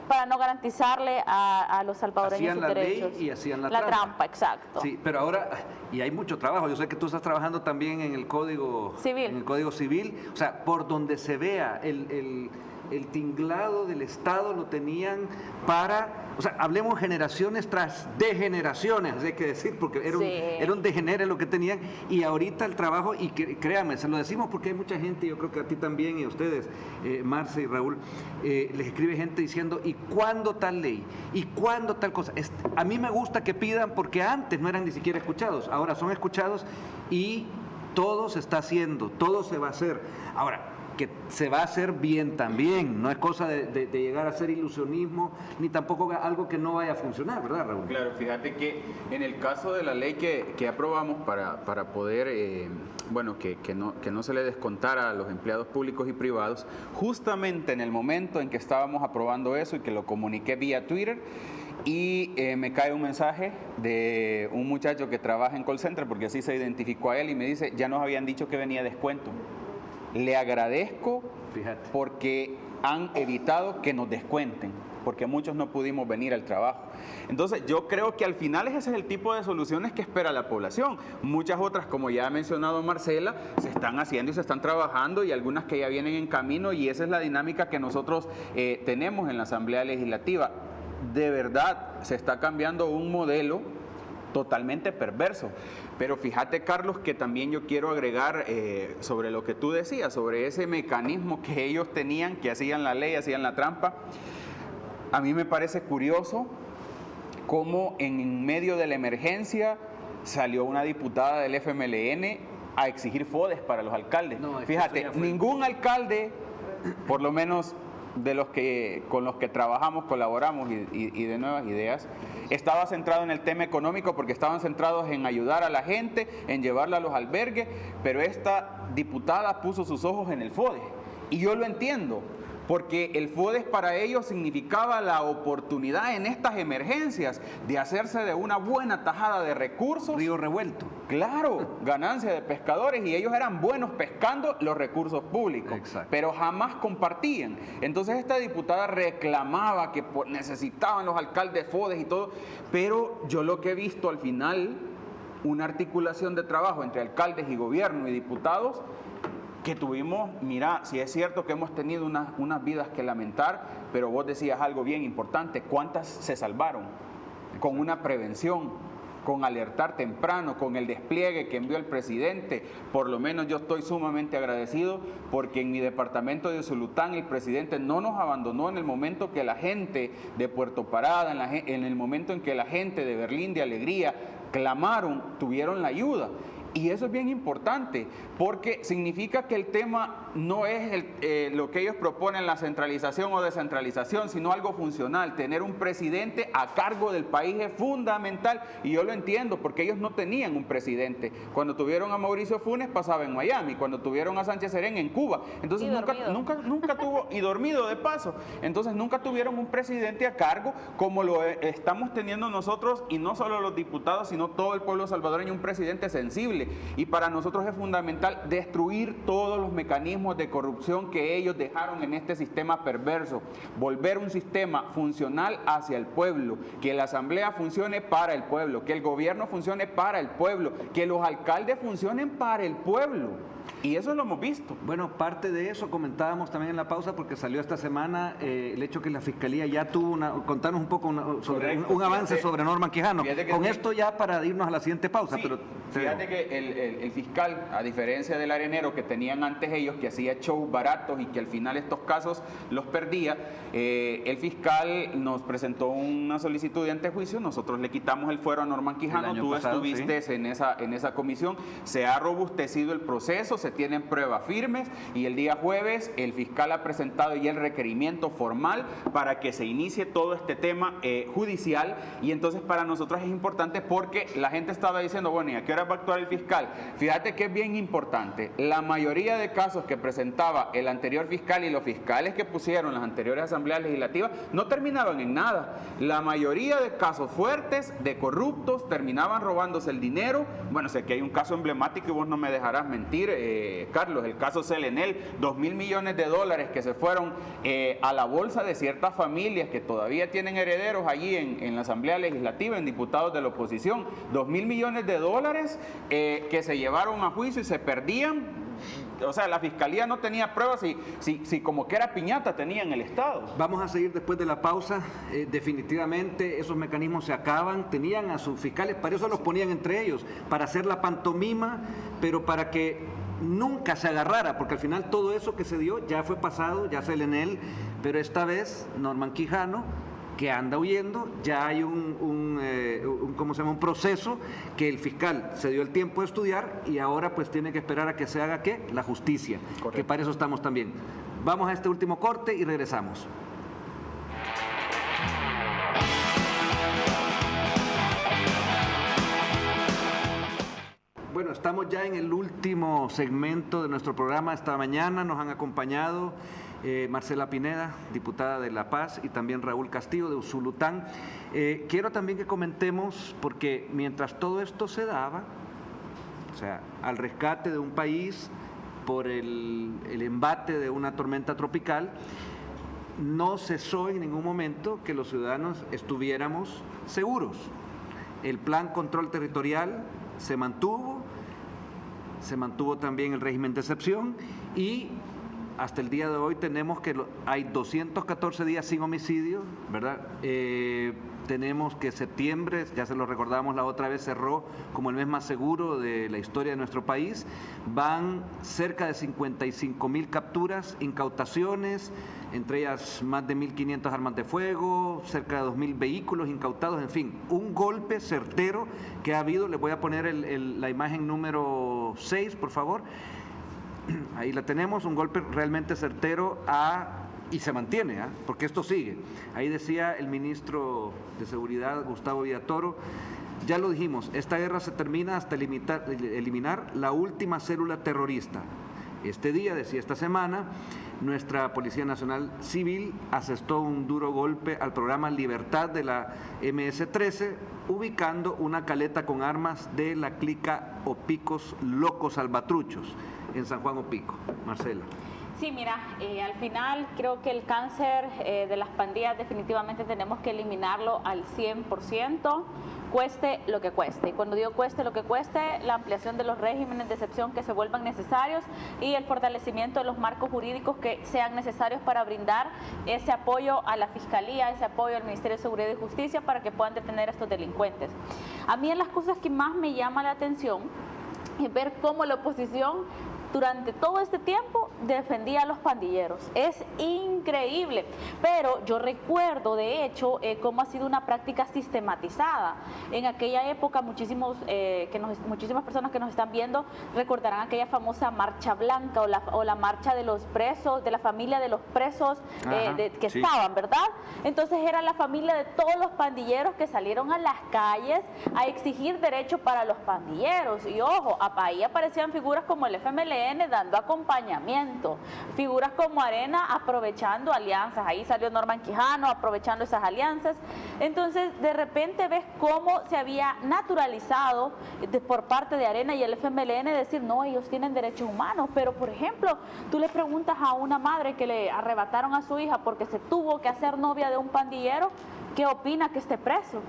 para no garantizarle a los salvadoreños sus derechos. Hacían la ley y hacían la trampa, exacto. Sí, pero ahora, y hay mucho trabajo, yo sé que tú estás trabajando también en el Código Civil. En el Código Civil, o sea, por donde se vea el tinglado del Estado lo tenían para, o sea, hablemos generaciones tras degeneraciones, hay que decir, porque era un degenere lo que tenían, y ahorita el trabajo, y créanme, se lo decimos porque hay mucha gente, yo creo que a ti también y a ustedes, Marce y Raúl, les escribe gente diciendo, ¿y cuándo tal ley? ¿Y cuándo tal cosa? A mí me gusta que pidan, porque antes no eran ni siquiera escuchados, ahora son escuchados y todo se está haciendo, todo se va a hacer. Ahora, que se va a hacer bien también, no es cosa de llegar a ser ilusionismo, ni tampoco algo que no vaya a funcionar, ¿verdad, Raúl? Claro, fíjate que en el caso de la ley que aprobamos para poder, que no se le descontara a los empleados públicos y privados, justamente en el momento en que estábamos aprobando eso y que lo comuniqué vía Twitter, y me cae un mensaje de un muchacho que trabaja en call center, porque así se identificó a él, y me dice, ya nos habían dicho que venía descuento. Le agradezco, fíjate, porque han evitado que nos descuenten, porque muchos no pudimos venir al trabajo. Entonces, yo creo que al final ese es el tipo de soluciones que espera la población. Muchas otras, como ya ha mencionado Marcela, se están haciendo y se están trabajando, y algunas que ya vienen en camino, y esa es la dinámica que nosotros tenemos en la Asamblea Legislativa. De verdad, se está cambiando un modelo totalmente perverso. Pero fíjate, Carlos, que también yo quiero agregar sobre lo que tú decías, sobre ese mecanismo que ellos tenían, que hacían la ley, hacían la trampa. A mí me parece curioso cómo en medio de la emergencia salió una diputada del FMLN a exigir FODES para los alcaldes. No, fíjate, ningún alcalde, por lo menos de los que con los que trabajamos, colaboramos y de Nuevas Ideas, estaba centrado en el tema económico, porque estaban centrados en ayudar a la gente, en llevarla a los albergues, pero esta diputada puso sus ojos en el FODES, y yo lo entiendo, porque el FODES para ellos significaba la oportunidad en estas emergencias de hacerse de una buena tajada de recursos. Río revuelto. Claro, ganancia de pescadores, y ellos eran buenos pescando los recursos públicos. Exacto. Pero jamás compartían. Entonces esta diputada reclamaba que necesitaban los alcaldes FODES y todo, pero yo lo que he visto al final, una articulación de trabajo entre alcaldes y gobierno y diputados, que tuvimos, mira, si es cierto que hemos tenido unas vidas que lamentar, pero vos decías algo bien importante, ¿cuántas se salvaron? Con una prevención, con alertar temprano, con el despliegue que envió el presidente. Por lo menos yo estoy sumamente agradecido, porque en mi departamento de Usulután el presidente no nos abandonó en el momento que la gente de Puerto Parada, en el momento en que la gente de Berlín, de Alegría, clamaron, tuvieron la ayuda. Y eso es bien importante, porque significa que el tema no es lo que ellos proponen, la centralización o descentralización, sino algo funcional. Tener un presidente a cargo del país es fundamental, y yo lo entiendo, porque ellos no tenían un presidente. Cuando tuvieron a Mauricio Funes pasaba en Miami, cuando tuvieron a Sánchez Serén en Cuba. Entonces nunca tuvo, y dormido de paso, entonces nunca tuvieron un presidente a cargo como lo estamos teniendo nosotros, y no solo los diputados, sino todo el pueblo salvadoreño, un presidente sensible. Y para nosotros es fundamental destruir todos los mecanismos de corrupción que ellos dejaron en este sistema perverso, volver un sistema funcional hacia el pueblo, que la asamblea funcione para el pueblo, que el gobierno funcione para el pueblo, que los alcaldes funcionen para el pueblo. Y eso lo hemos visto. Bueno, parte de eso comentábamos también en la pausa, porque salió esta semana el hecho que la Fiscalía ya tuvo contarnos un poco sobre un avance sobre Norman Quijano. Con esto ya para irnos a la siguiente pausa. Sí, pero fíjate que el fiscal, a diferencia del arenero que tenían antes ellos, que hacía shows baratos y que al final estos casos los perdía, el fiscal nos presentó una solicitud de antejuicio, nosotros le quitamos el fuero a Norman Quijano, tú estuviste en esa comisión, se ha robustecido el proceso, se tienen pruebas firmes, y el día jueves el fiscal ha presentado ya el requerimiento formal para que se inicie todo este tema judicial. Y entonces para nosotros es importante, porque la gente estaba diciendo, bueno, ¿y a qué hora va a actuar el fiscal? Fíjate que es bien importante, la mayoría de casos que presentaba el anterior fiscal y los fiscales que pusieron las anteriores asambleas legislativas no terminaban en nada. La mayoría de casos fuertes de corruptos terminaban robándose el dinero. Bueno, sé que hay un caso emblemático y vos no me dejarás mentir, Carlos, el caso Selenel, 2.000 millones de dólares que se fueron a la bolsa de ciertas familias que todavía tienen herederos allí en la Asamblea Legislativa, en diputados de la oposición, 2.000 millones de dólares que se llevaron a juicio y se perdían. O sea, la Fiscalía no tenía pruebas, si como que era piñata tenía en el Estado. Vamos a seguir después de la pausa. Definitivamente esos mecanismos se acaban. Tenían a sus fiscales, para eso los ponían entre ellos, para hacer la pantomima, pero para que nunca se agarrara, porque al final todo eso que se dio ya fue pasado, ya se lee en él, pero esta vez Norman Quijano, que anda huyendo, ya hay ¿cómo se llama? Un proceso que el fiscal se dio el tiempo de estudiar, y ahora pues tiene que esperar a que se haga ¿qué? La justicia. Correcto. Que para eso estamos también. Vamos a este último corte y regresamos. Bueno, estamos ya en el último segmento de nuestro programa. Esta mañana nos han acompañado Marcela Pineda, diputada de La Paz, y también Raúl Castillo de Usulután. Quiero también que comentemos, porque mientras todo esto se daba, o sea, al rescate de un país por el embate de una tormenta tropical, no cesó en ningún momento que los ciudadanos estuviéramos seguros. El plan control territorial se mantuvo también el régimen de excepción, y hasta el día de hoy tenemos que hay 214 días sin homicidio, ¿verdad? Tenemos que septiembre, ya se lo recordamos la otra vez, cerró como el mes más seguro de la historia de nuestro país. Van cerca de 55,000 capturas, incautaciones, entre ellas más de 1.500 armas de fuego, cerca de 2.000 vehículos incautados, en fin, un golpe certero que ha habido. Les voy a poner la imagen número 6, por favor. Ahí la tenemos, un golpe realmente certero y se mantiene, porque esto sigue. Ahí decía el ministro de Seguridad, Gustavo Villatoro, ya lo dijimos, esta guerra se termina hasta eliminar la última célula terrorista. Este día, decía esta semana, nuestra Policía Nacional Civil asestó un duro golpe al programa Libertad de la MS-13, ubicando una caleta con armas de la clica Opicos Locos Salvatruchos en San Juan Opico. Marcela. Sí, mira, al final creo que el cáncer de las pandillas definitivamente tenemos que eliminarlo al 100%, cueste lo que cueste. Y cuando digo cueste lo que cueste, la ampliación de los regímenes de excepción que se vuelvan necesarios y el fortalecimiento de los marcos jurídicos que sean necesarios para brindar ese apoyo a la Fiscalía, ese apoyo al Ministerio de Seguridad y Justicia para que puedan detener a estos delincuentes. A mí, en las cosas que más me llama la atención es ver cómo la oposición durante todo este tiempo defendía a los pandilleros. Es increíble, pero yo recuerdo de hecho cómo ha sido una práctica sistematizada. En aquella época muchísimas personas que nos están viendo recordarán aquella famosa marcha blanca o la marcha de los presos, de la familia de los presos que estaban, ¿verdad? Entonces era la familia de todos los pandilleros que salieron a las calles a exigir derechos para los pandilleros. Y ojo, ahí aparecían figuras como el FMLN dando acompañamiento, figuras como Arena aprovechando alianzas. Ahí salió Norman Quijano aprovechando esas alianzas. Entonces de repente ves cómo se había naturalizado por parte de Arena y el FMLN decir, no, ellos tienen derechos humanos. Pero por ejemplo, tú le preguntas a una madre que le arrebataron a su hija porque se tuvo que hacer novia de un pandillero, ¿qué opina que esté preso?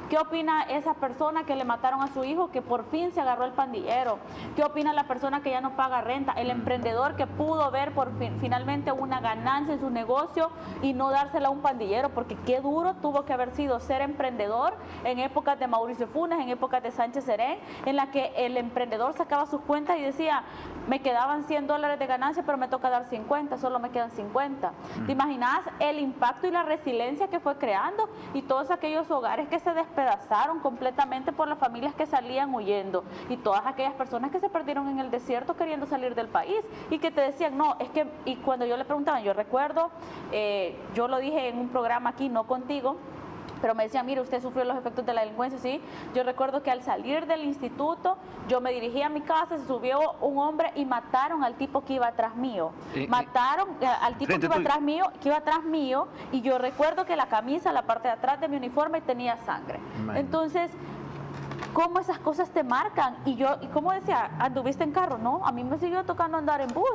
¿Qué opina esa persona que le mataron a su hijo, que por fin se agarró el pandillero? ¿Qué opina la persona que ya no paga renta? El emprendedor que pudo ver finalmente una ganancia en su negocio y no dársela a un pandillero, porque qué duro tuvo que haber sido ser emprendedor en épocas de Mauricio Funes, en épocas de Sánchez Serén, en la que el emprendedor sacaba sus cuentas y decía, me quedaban $100 de ganancia, pero me toca dar 50, solo me quedan 50. ¿Te imaginas el impacto y la resiliencia que fue creando? Y todos aquellos hogares que se despedazaron completamente por las familias que salían huyendo y todas aquellas personas que se perdieron en el desierto queriendo salir del país y que te decían, no, es que, y cuando yo le preguntaba, yo recuerdo, yo lo dije en un programa aquí, no contigo, pero me decían, mire, usted sufrió los efectos de la delincuencia, sí. Yo recuerdo que al salir del instituto, yo me dirigí a mi casa, se subió un hombre y mataron al tipo que iba atrás mío. Mataron al tipo que iba atrás mío, y yo recuerdo que la camisa, la parte de atrás de mi uniforme tenía sangre. Entonces, cómo esas cosas te marcan. Y como decía, ¿anduviste en carro? No, a mí me siguió tocando andar en bus.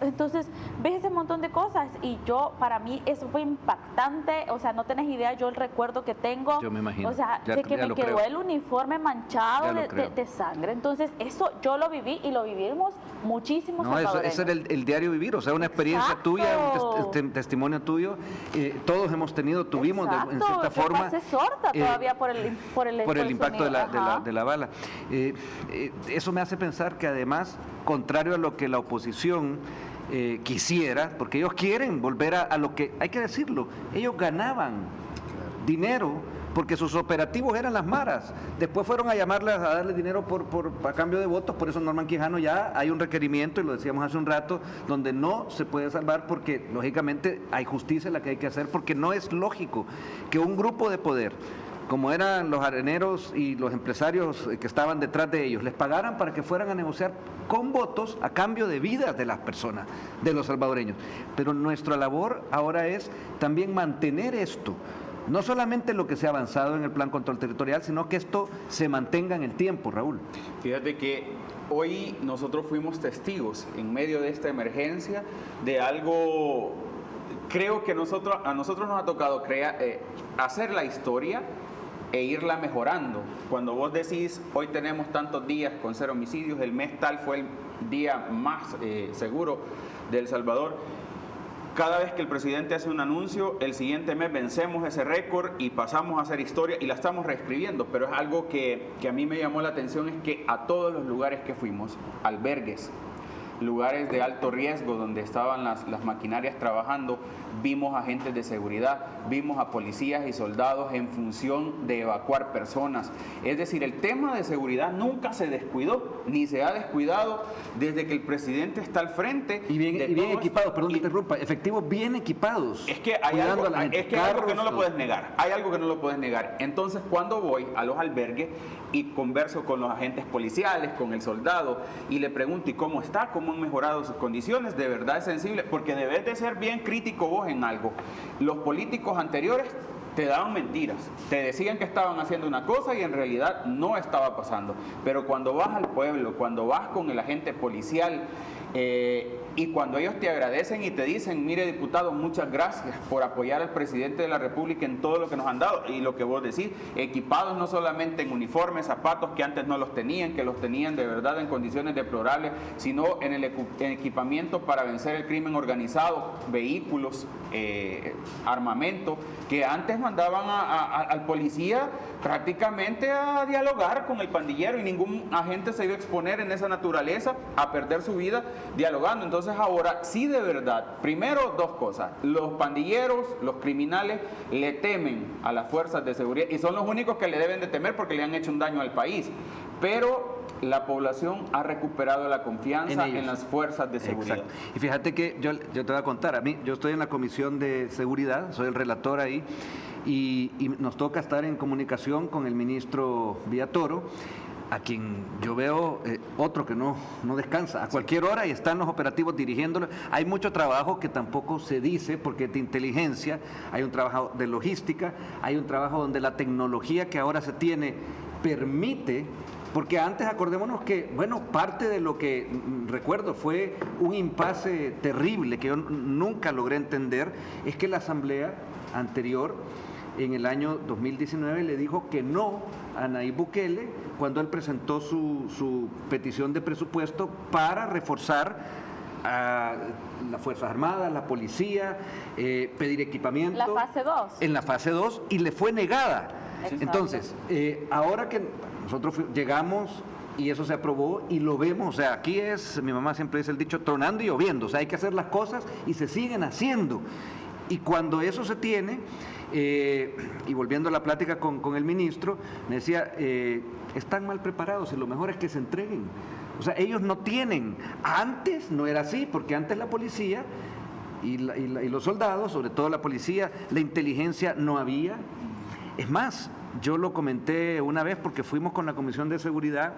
Entonces, ves ese montón de cosas. Y para mí eso fue impactante. O sea, no tenés idea yo el recuerdo que tengo. Yo me imagino. O sea, de que me quedó el uniforme manchado de sangre. Entonces, eso yo lo viví y lo vivimos muchísimos salvadoreños. Ese era el diario vivir, o sea, una experiencia tuya, un testimonio tuyo. Todos tuvimos en cierta forma. Pasé sorda todavía por el impacto de la bala. Eso me hace pensar que además, contrario a lo que la oposición quisiera, porque ellos quieren volver a lo que, hay que decirlo, ellos ganaban dinero porque sus operativos eran las maras. Después fueron a llamarles a darle dinero a cambio de votos. Por eso Norman Quijano ya hay un requerimiento, y lo decíamos hace un rato, donde no se puede salvar porque lógicamente hay justicia la que hay que hacer, porque no es lógico que un grupo de poder, como eran los areneros y los empresarios que estaban detrás de ellos, les pagaran para que fueran a negociar con votos a cambio de vidas de las personas, de los salvadoreños. Pero nuestra labor ahora es también mantener esto, no solamente lo que se ha avanzado en el Plan Control Territorial, sino que esto se mantenga en el tiempo, Raúl. Fíjate que hoy nosotros fuimos testigos en medio de esta emergencia de algo, creo que a nosotros nos ha tocado hacer la historia e irla mejorando. Cuando vos decís, hoy tenemos tantos días con 0 homicidios, el mes tal fue el día más seguro de El Salvador. Cada vez que el presidente hace un anuncio, el siguiente mes vencemos ese récord y pasamos a hacer historia y la estamos reescribiendo. Pero es algo que a mí me llamó la atención, es que a todos los lugares que fuimos, albergues, lugares de alto riesgo donde estaban las maquinarias trabajando, vimos agentes de seguridad, vimos a policías y soldados en función de evacuar personas. Es decir, el tema de seguridad nunca se descuidó, ni se ha descuidado desde que el presidente está al frente. Y bien equipados, perdón que te interrumpa, efectivos bien equipados. Es que hay algo que no lo puedes negar, hay algo que no lo puedes negar. Entonces, cuando voy a los albergues y converso con los agentes policiales, con el soldado, y le pregunto, ¿y cómo está? ¿Cómo han mejorado sus condiciones? De verdad es sensible, porque debes de ser bien crítico vos en algo. Los políticos anteriores te daban mentiras, te decían que estaban haciendo una cosa y en realidad no estaba pasando. Pero cuando vas al pueblo, cuando vas con el agente policial, y cuando ellos te agradecen y te dicen, mire diputado, muchas gracias por apoyar al presidente de la República en todo lo que nos han dado, y lo que vos decís, equipados no solamente en uniformes, zapatos que antes no los tenían, que los tenían de verdad en condiciones deplorables, sino en el equipamiento para vencer el crimen organizado, vehículos, armamento, que antes mandaban al policía prácticamente a dialogar con el pandillero, y ningún agente se iba a exponer en esa naturaleza a perder su vida dialogando. Entonces ahora sí, de verdad, primero dos cosas: los pandilleros, los criminales le temen a las fuerzas de seguridad y son los únicos que le deben de temer porque le han hecho un daño al país, pero la población ha recuperado la confianza en las fuerzas de seguridad. Exacto. Y fíjate que yo te voy a contar, yo estoy en la Comisión de Seguridad, soy el relator ahí, y nos toca estar en comunicación con el ministro Villatoro, a quien yo veo otro que no descansa a cualquier hora y está en los operativos dirigiéndolo. Hay mucho trabajo que tampoco se dice porque es de inteligencia, hay un trabajo de logística, hay un trabajo donde la tecnología que ahora se tiene permite, porque antes acordémonos que, bueno, parte de lo que recuerdo fue un impasse terrible que yo nunca logré entender, es que la asamblea anterior, en el año 2019, le dijo que no a Nayib Bukele cuando él presentó su petición de presupuesto para reforzar a las Fuerzas Armadas, la policía, pedir equipamiento. La fase 2. En la fase 2, y le fue negada. Exacto. Entonces, ahora que nosotros llegamos y eso se aprobó y lo vemos, o sea, aquí es, mi mamá siempre dice el dicho, tronando y lloviendo, o sea, hay que hacer las cosas y se siguen haciendo. Y cuando eso se tiene, y volviendo a la plática con el ministro, me decía, están mal preparados y lo mejor es que se entreguen. O sea, ellos no tienen. Antes no era así, porque antes la policía y los soldados, sobre todo la policía, la inteligencia no había. Es más, yo lo comenté una vez porque fuimos con la Comisión de Seguridad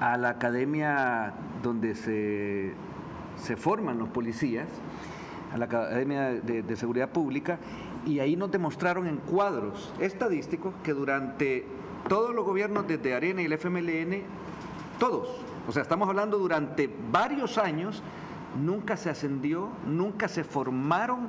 a la academia donde se forman los policías, a la Academia de Seguridad Pública, y ahí nos demostraron en cuadros estadísticos que durante todos los gobiernos, desde Arena y el FMLN, todos, o sea, estamos hablando durante varios años, nunca se ascendió, nunca se formaron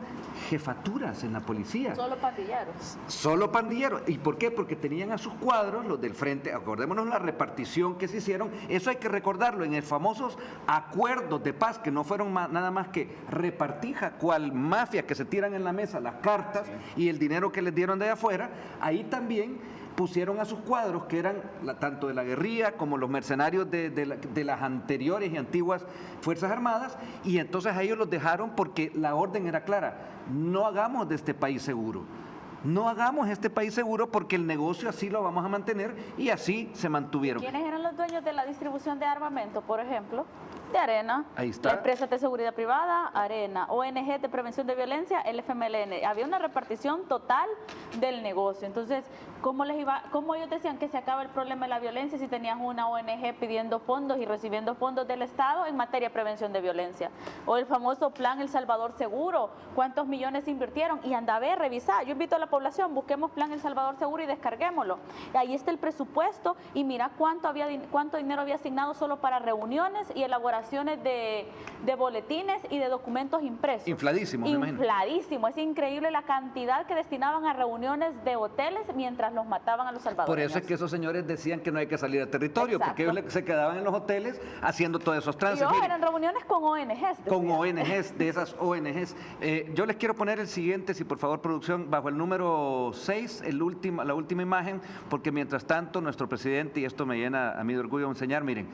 jefaturas en la policía. Solo pandilleros. Solo pandilleros. ¿Y por qué? Porque tenían a sus cuadros, los del frente, acordémonos la repartición que se hicieron, eso hay que recordarlo, en el famosos acuerdos de paz, que no fueron nada más que repartija, cual mafia que se tiran en la mesa las cartas y el dinero que les dieron de afuera, ahí también pusieron a sus cuadros, que eran tanto de la guerrilla como los mercenarios de las anteriores y antiguas Fuerzas Armadas, y entonces a ellos los dejaron porque la orden era clara: no hagamos de este país seguro. No hagamos este país seguro porque el negocio así lo vamos a mantener, y así se mantuvieron. ¿Quiénes eran los dueños de la distribución de armamento, por ejemplo? De Arena. Ahí está. La empresa de seguridad privada, Arena. ONG de prevención de violencia, el FMLN. Había una repartición total del negocio. Entonces, ¿cómo ellos decían que se acaba el problema de la violencia si tenías una ONG pidiendo fondos y recibiendo fondos del Estado en materia de prevención de violencia? O el famoso plan El Salvador Seguro, ¿cuántos millones se invirtieron? Y anda a ver, revisar. Yo invito a la población, busquemos plan El Salvador Seguro y descarguémoslo. Ahí está el presupuesto y mira cuánto dinero había asignado solo para reuniones y elaboraciones de boletines y de documentos impresos. Infladísimo, me imagino. Infladísimo. Es increíble la cantidad que destinaban a reuniones de hoteles mientras los mataban a los salvadoreños. Por eso es que esos señores decían que no hay que salir al territorio. Exacto. Porque ellos se quedaban en los hoteles haciendo todos esos trances. Y eran reuniones con ONGs. Con ONGs, de esas ONGs. Yo les quiero poner el siguiente, si por favor, producción, bajo el número 6, la última imagen, porque mientras tanto nuestro presidente, y esto me llena a mí de orgullo enseñar, miren,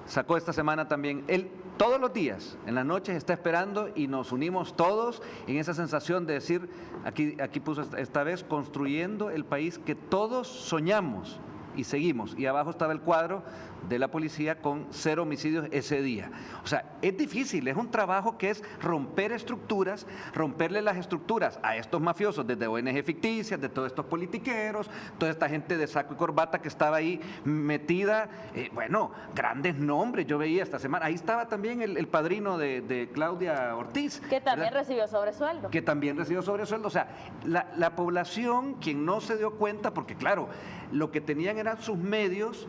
sacó esta semana también, él todos los días, en las noches, está esperando y nos unimos todos en esa sensación de decir, aquí puso esta vez, construyendo el país que todos soñamos y seguimos. Y abajo estaba el cuadro de la policía con 0 homicidios ese día. O sea, es difícil, es un trabajo que es romper estructuras, romperle las estructuras a estos mafiosos, desde ONG ficticias, de todos estos politiqueros, toda esta gente de saco y corbata que estaba ahí metida, bueno, grandes nombres, yo veía esta semana, ahí estaba también el padrino de Claudia Ortiz. Que también recibió sobresueldo. Que también recibió sobresueldo, o sea, la población, quien no se dio cuenta, porque claro, lo que tenían eran sus medios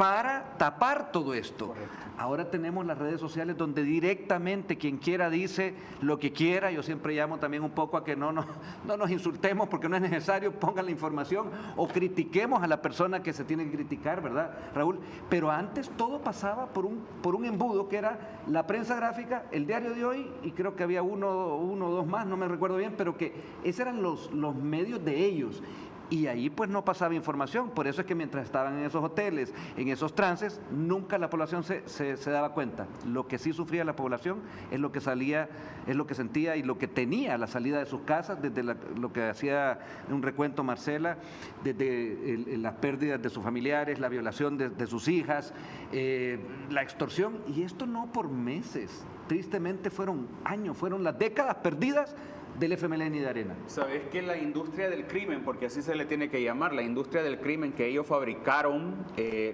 para tapar todo esto. Correcto. Ahora tenemos las redes sociales donde directamente quien quiera dice lo que quiera. Yo siempre llamo también un poco a que no nos insultemos porque no es necesario, pongan la información o critiquemos a la persona que se tiene que criticar, ¿verdad, Raúl? Pero antes todo pasaba por un embudo que era la prensa gráfica, el Diario de Hoy, y creo que había uno o dos más, no me recuerdo bien, pero que esos eran los medios de ellos. Y ahí pues no pasaba información, por eso es que mientras estaban en esos hoteles, en esos trances, nunca la población se daba cuenta. Lo que sí sufría la población es lo que salía, es lo que sentía y lo que tenía a la salida de sus casas, desde lo que hacía un recuento Marcela, desde las pérdidas de sus familiares, la violación de sus hijas, la extorsión, y esto no por meses, tristemente fueron años, fueron las décadas perdidas del FMLN y de Arena. ¿Sabes que la industria del crimen, porque así se le tiene que llamar, la industria del crimen que ellos fabricaron,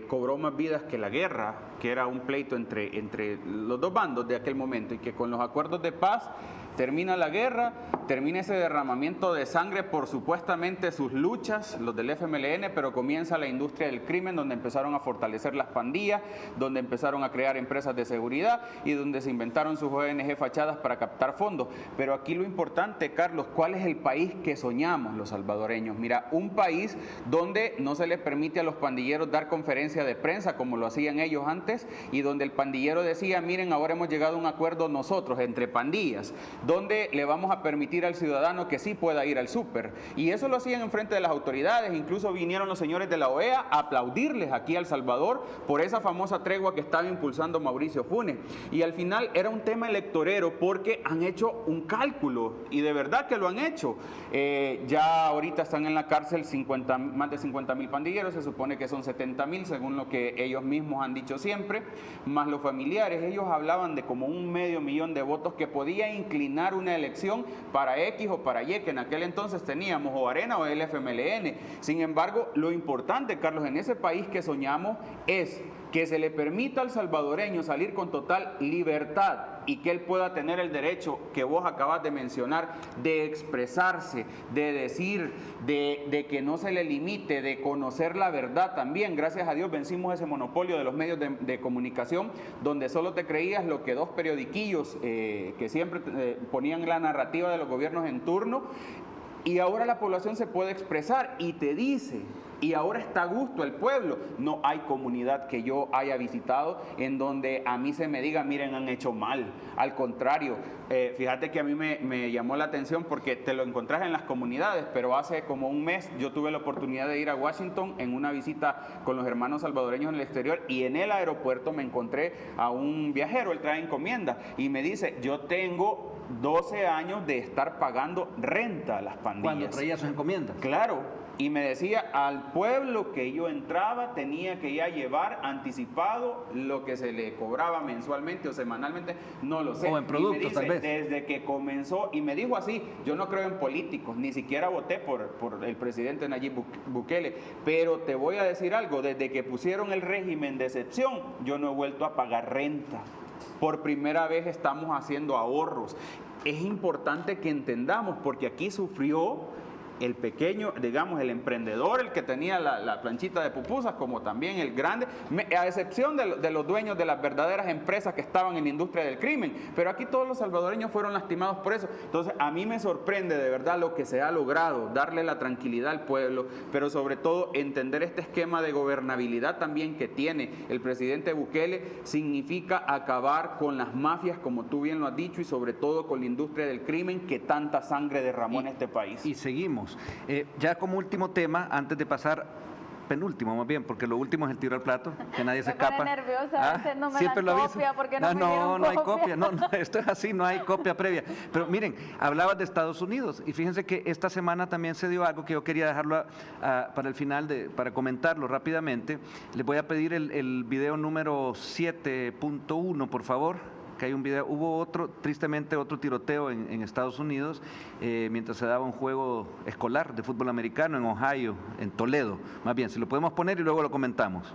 cobró más vidas que la guerra, que era un pleito entre los dos bandos de aquel momento, y que con los acuerdos de paz termina la guerra, termina ese derramamiento de sangre por supuestamente sus luchas, los del FMLN, pero comienza la industria del crimen, donde empezaron a fortalecer las pandillas, donde empezaron a crear empresas de seguridad y donde se inventaron sus ONG fachadas para captar fondos. Pero aquí lo importante, Carlos, ¿cuál es el país que soñamos los salvadoreños? Mira, un país donde no se les permite a los pandilleros dar conferencia de prensa como lo hacían ellos antes, y donde el pandillero decía, miren, ahora hemos llegado a un acuerdo nosotros entre pandillas, donde le vamos a permitir al ciudadano que sí pueda ir al súper. Y eso lo hacían en frente de las autoridades, incluso vinieron los señores de la OEA a aplaudirles aquí a El Salvador por esa famosa tregua que estaba impulsando Mauricio Funes. Y al final era un tema electorero porque han hecho un cálculo, y de verdad que lo han hecho. Ya ahorita están en la cárcel más de 50,000 pandilleros, se supone que son 70,000 según lo que ellos mismos han dicho siempre, más los familiares. Ellos hablaban de como 500,000 de votos que podía inclinar una elección para X o para Y, que en aquel entonces teníamos o Arena o el FMLN. Sin embargo, lo importante, Carlos, en ese país que soñamos es que se le permita al salvadoreño salir con total libertad y que él pueda tener el derecho que vos acabas de mencionar, de expresarse, de decir, de que no se le limite, de conocer la verdad también. Gracias a Dios vencimos ese monopolio de los medios de comunicación, donde solo te creías lo que dos periodiquillos que siempre ponían la narrativa de los gobiernos en turno, y ahora la población se puede expresar y te dice, y ahora está a gusto el pueblo. No hay comunidad que yo haya visitado en donde a mí se me diga, miren, han hecho mal. Al contrario, fíjate que a mí me llamó la atención porque te lo encontrás en las comunidades, pero hace como un mes yo tuve la oportunidad de ir a Washington en una visita con los hermanos salvadoreños en el exterior, y en el aeropuerto me encontré a un viajero, él trae encomienda, y me dice, yo tengo 12 años de estar pagando renta a las pandillas. ¿Cuándo traía sus encomiendas? Claro. Y me decía, al pueblo que yo entraba tenía que ya llevar anticipado lo que se le cobraba mensualmente o semanalmente, no lo sé. O en productos, y me dice, tal vez. desde que comenzó, y me dijo así, yo no creo en políticos, ni siquiera voté por el presidente Nayib Bukele, pero te voy a decir algo, desde que pusieron el régimen de excepción, yo no he vuelto a pagar renta. Por primera vez estamos haciendo ahorros. Es importante que entendamos, porque aquí sufrió el pequeño, digamos, el emprendedor, el que tenía la planchita de pupusas, como también el grande, a excepción de los dueños de las verdaderas empresas que estaban en la industria del crimen. Pero aquí todos los salvadoreños fueron lastimados por eso. Entonces, a mí me sorprende de verdad lo que se ha logrado, darle la tranquilidad al pueblo, pero sobre todo entender este esquema de gobernabilidad también que tiene el presidente Bukele, significa acabar con las mafias, como tú bien lo has dicho, y sobre todo con la industria del crimen que tanta sangre derramó en este país. Y seguimos. Ya como último tema, antes de pasar, penúltimo más bien, porque lo último es el tiro al plato, que nadie se escapa. Me pone nerviosa, a veces no me siempre dan lo copia porque no me no dieron hay copia. copia, no, esto es así, no hay copia previa. Pero miren, hablabas de Estados Unidos, y fíjense que esta semana también se dio algo que yo quería dejarlo para el final, para comentarlo rápidamente. Les voy a pedir el video número 7.1, por favor. Que hay un video, hubo tristemente otro tiroteo en Estados Unidos mientras se daba un juego escolar de fútbol americano en Ohio, en Toledo. Más bien, si lo podemos poner y luego lo comentamos.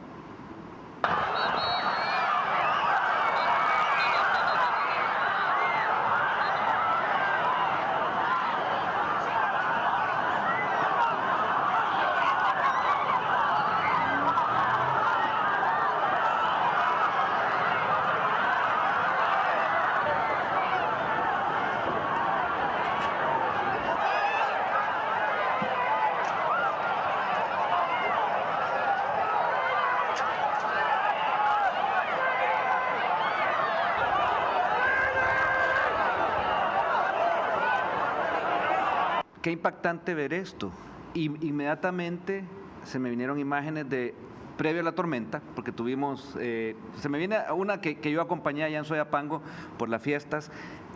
qué impactante ver esto. Y inmediatamente se me vinieron imágenes de previo a la tormenta, porque tuvimos, se me viene una que yo acompañé allá en Soyapango por las fiestas,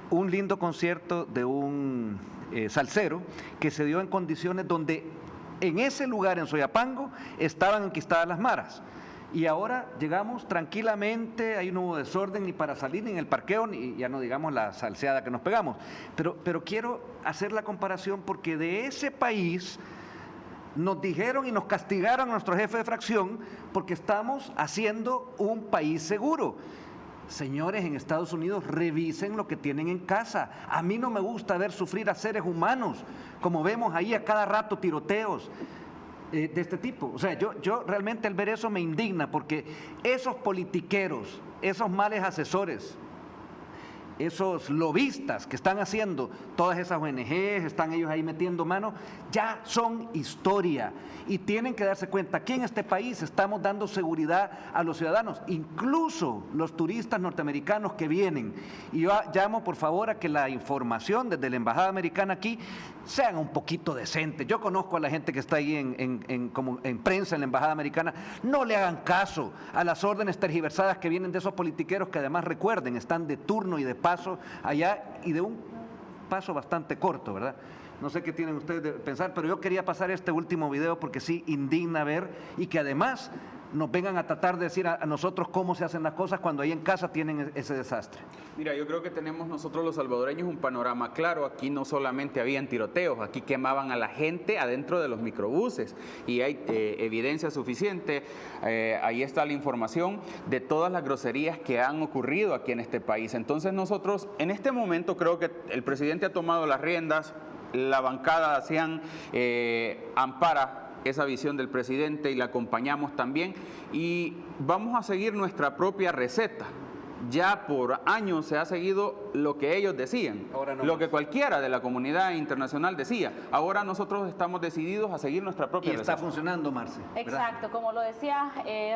un lindo concierto de un salsero que se dio en condiciones donde en ese lugar en Soyapango estaban enquistadas las maras. Y ahora llegamos tranquilamente, ahí no hubo desorden ni para salir ni en el parqueo, ni ya no digamos la salseada que nos pegamos. Pero quiero hacer la comparación porque de ese país nos dijeron y nos castigaron a nuestro jefe de fracción porque estamos haciendo un país seguro. Señores, en Estados Unidos revisen lo que tienen en casa. A mí no me gusta ver sufrir a seres humanos, como vemos ahí a cada rato tiroteos de este tipo. O sea, yo realmente al ver eso me indigna porque esos politiqueros, esos males asesores, esos lobistas que están haciendo todas esas ONGs, están ellos ahí metiendo mano, ya son historia y tienen que darse cuenta que en este país estamos dando seguridad a los ciudadanos, incluso los turistas norteamericanos que vienen. Y yo llamo por favor a que la información desde la Embajada Americana aquí sean un poquito decentes. Yo conozco a la gente que está ahí en prensa en la Embajada Americana. No le hagan caso a las órdenes tergiversadas que vienen de esos politiqueros que además recuerden, están de turno y de paso allá y de un paso bastante corto, ¿verdad? No sé qué tienen ustedes de pensar, pero yo quería pasar este último video porque sí indigna ver y que además nos vengan a tratar de decir a nosotros cómo se hacen las cosas cuando ahí en casa tienen ese desastre. Mira, yo creo que tenemos nosotros los salvadoreños un panorama claro. Aquí no solamente habían tiroteos, aquí quemaban a la gente adentro de los microbuses y hay evidencia suficiente. Ahí está la información de todas las groserías que han ocurrido aquí en este país. Entonces nosotros en este momento creo que el presidente ha tomado las riendas, la bancada CIAN ampara esa visión del presidente y la acompañamos también y vamos a seguir nuestra propia receta. Ya por años se ha seguido lo que ellos decían, lo que cualquiera de la comunidad internacional decía. Ahora nosotros estamos decididos a seguir nuestra propia receta. Y está funcionando, Marce. Exacto, como lo decía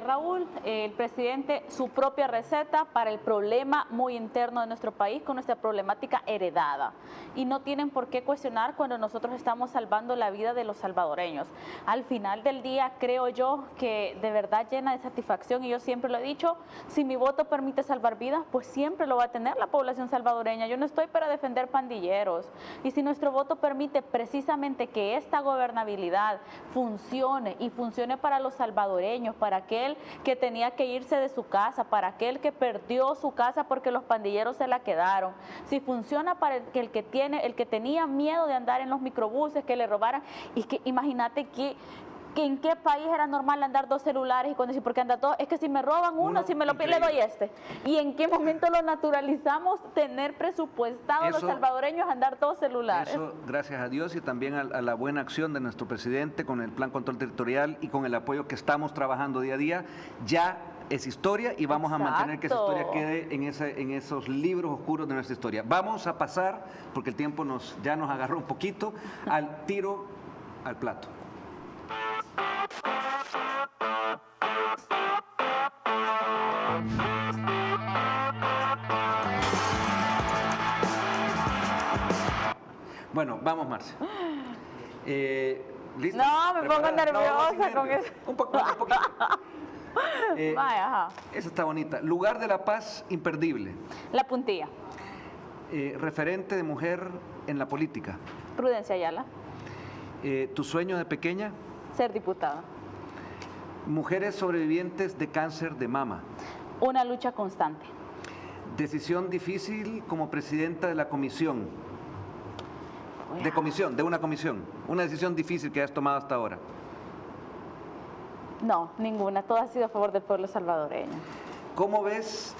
Raúl, el presidente, su propia receta para el problema muy interno de nuestro país, con nuestra problemática heredada. Y no tienen por qué cuestionar cuando nosotros estamos salvando la vida de los salvadoreños. Al final del día, creo yo que de verdad llena de satisfacción, y yo siempre lo he dicho, si mi voto permite salvar vidas, pues siempre lo va a tener la población salvadoreña. Yo no estoy para defender pandilleros. Y si nuestro voto permite precisamente que esta gobernabilidad funcione y funcione para los salvadoreños, para aquel que tenía que irse de su casa, para aquel que perdió su casa porque los pandilleros se la quedaron, si funciona para el que tenía miedo de andar en los microbuses, que le robaran, y que imagínate que en qué país era normal andar 2 celulares y cuando decir, ¿por qué anda todo? Es que si me roban uno, si me lo piden, le doy este. ¿Y en qué momento lo naturalizamos tener presupuestado los salvadoreños andar 2 celulares? Eso, gracias a Dios y también a la buena acción de nuestro presidente con el Plan Control Territorial y con el apoyo que estamos trabajando día a día, ya es historia y vamos a mantener que esa historia quede en esos libros oscuros de nuestra historia. Vamos a pasar, porque el tiempo ya nos agarró un poquito, al tiro al plato. Bueno, vamos, Marce. ¿Lista? No, me pongo nerviosa con eso. Un poquito. Vaya, ajá. Esa está bonita. Lugar de la paz imperdible. La Puntilla. Referente de mujer en la política. Prudencia Ayala. ¿Tu sueño de pequeña? Ser diputada. Mujeres sobrevivientes de cáncer de mama. Una lucha constante. Decisión difícil como presidenta de la comisión. De una comisión. Una decisión difícil que has tomado hasta ahora. No, ninguna. Todo ha sido a favor del pueblo salvadoreño. ¿Cómo ves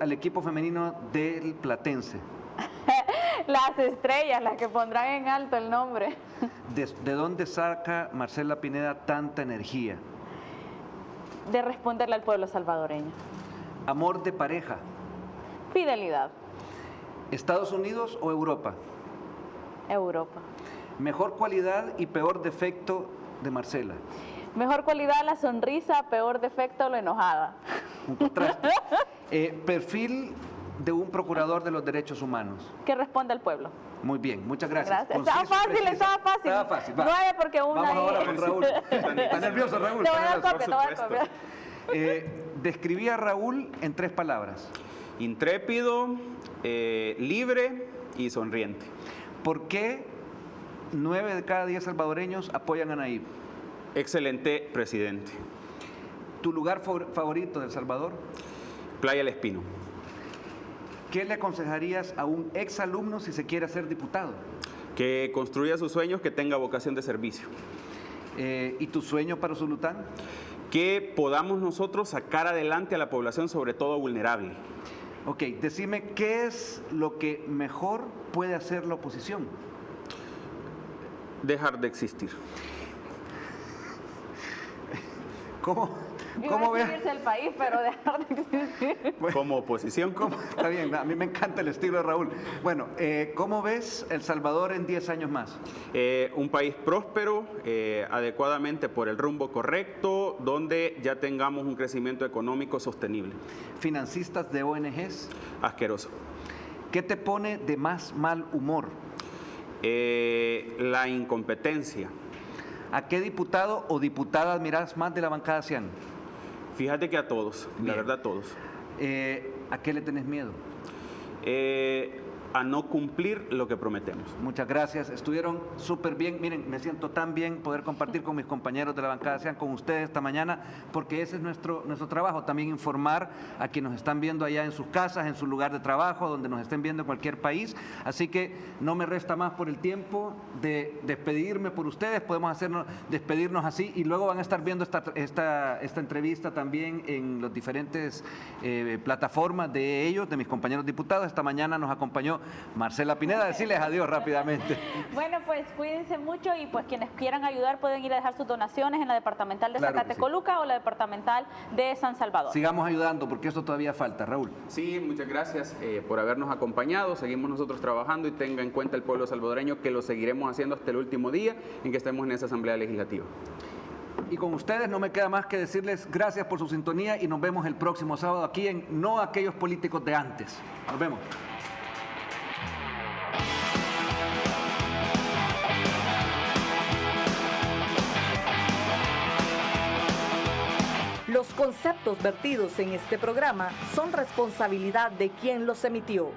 al equipo femenino del Platense? Las estrellas, las que pondrán en alto el nombre. ¿De dónde saca Marcela Pineda tanta energía? De responderle al pueblo salvadoreño. ¿Amor de pareja? Fidelidad. ¿Estados Unidos o Europa? Europa. ¿Mejor cualidad y peor defecto de Marcela? Mejor cualidad la sonrisa, peor defecto la enojada. Un contraste. Perfil de un procurador de los derechos humanos? Que responda al pueblo. Muy bien, muchas gracias. Estaba fácil, estaba fácil. Estaba fácil. 9 porque una. Vamos ahora con Raúl. Está nervioso, Raúl. Te voy a dar copia, te voy a dar copia. Describí a Raúl en 3 palabras. Intrépido, libre y sonriente. ¿Por qué 9 de cada 10 salvadoreños apoyan a Nayib? Excelente presidente. ¿Tu lugar favorito de El Salvador? Playa El Espino. ¿Qué le aconsejarías a un exalumno si se quiere hacer diputado? Que construya sus sueños, que tenga vocación de servicio. ¿Y tu sueño para Usulután? Que podamos nosotros sacar adelante a la población, sobre todo vulnerable. Ok, decime, ¿qué es lo que mejor puede hacer la oposición? Dejar de existir. ¿Cómo ves? Irse al país, pero dejar de existir. Como oposición. Está bien, a mí me encanta el estilo de Raúl. Bueno, ¿cómo ves El Salvador en 10 años más? Un país próspero, adecuadamente por el rumbo correcto, donde ya tengamos un crecimiento económico sostenible. ¿Financistas de ONGs? Asqueroso. ¿Qué te pone de más mal humor? La incompetencia. ¿A qué diputado o diputada admiras más de la bancada Cian? Fíjate que a todos, Bien. la verdad a todos. ¿A qué le tenés miedo? A no cumplir lo que prometemos. Muchas gracias, estuvieron súper bien. Miren, me siento tan bien poder compartir con mis compañeros de la bancada Cian, con ustedes esta mañana, porque ese es nuestro trabajo, también informar a quienes nos están viendo allá en sus casas, en su lugar de trabajo, donde nos estén viendo en cualquier país. Así que no me resta más por el tiempo de despedirme por ustedes, podemos despedirnos así y luego van a estar viendo esta entrevista también en las diferentes plataformas de ellos, de mis compañeros diputados. Esta mañana nos acompañó Marcela Pineda, decirles adiós rápidamente. Bueno, pues cuídense mucho y pues quienes quieran ayudar pueden ir a dejar sus donaciones en la departamental de Zacatecoluca o la departamental de San Salvador. Sigamos ayudando porque esto todavía falta, Raúl. Sí, muchas gracias por habernos acompañado, seguimos nosotros trabajando y tenga en cuenta el pueblo salvadoreño que lo seguiremos haciendo hasta el último día en que estemos en esa Asamblea Legislativa. Y con ustedes no me queda más que decirles gracias por su sintonía y nos vemos el próximo sábado aquí en No Aquellos Políticos de Antes. Nos vemos. Los conceptos vertidos en este programa son responsabilidad de quien los emitió.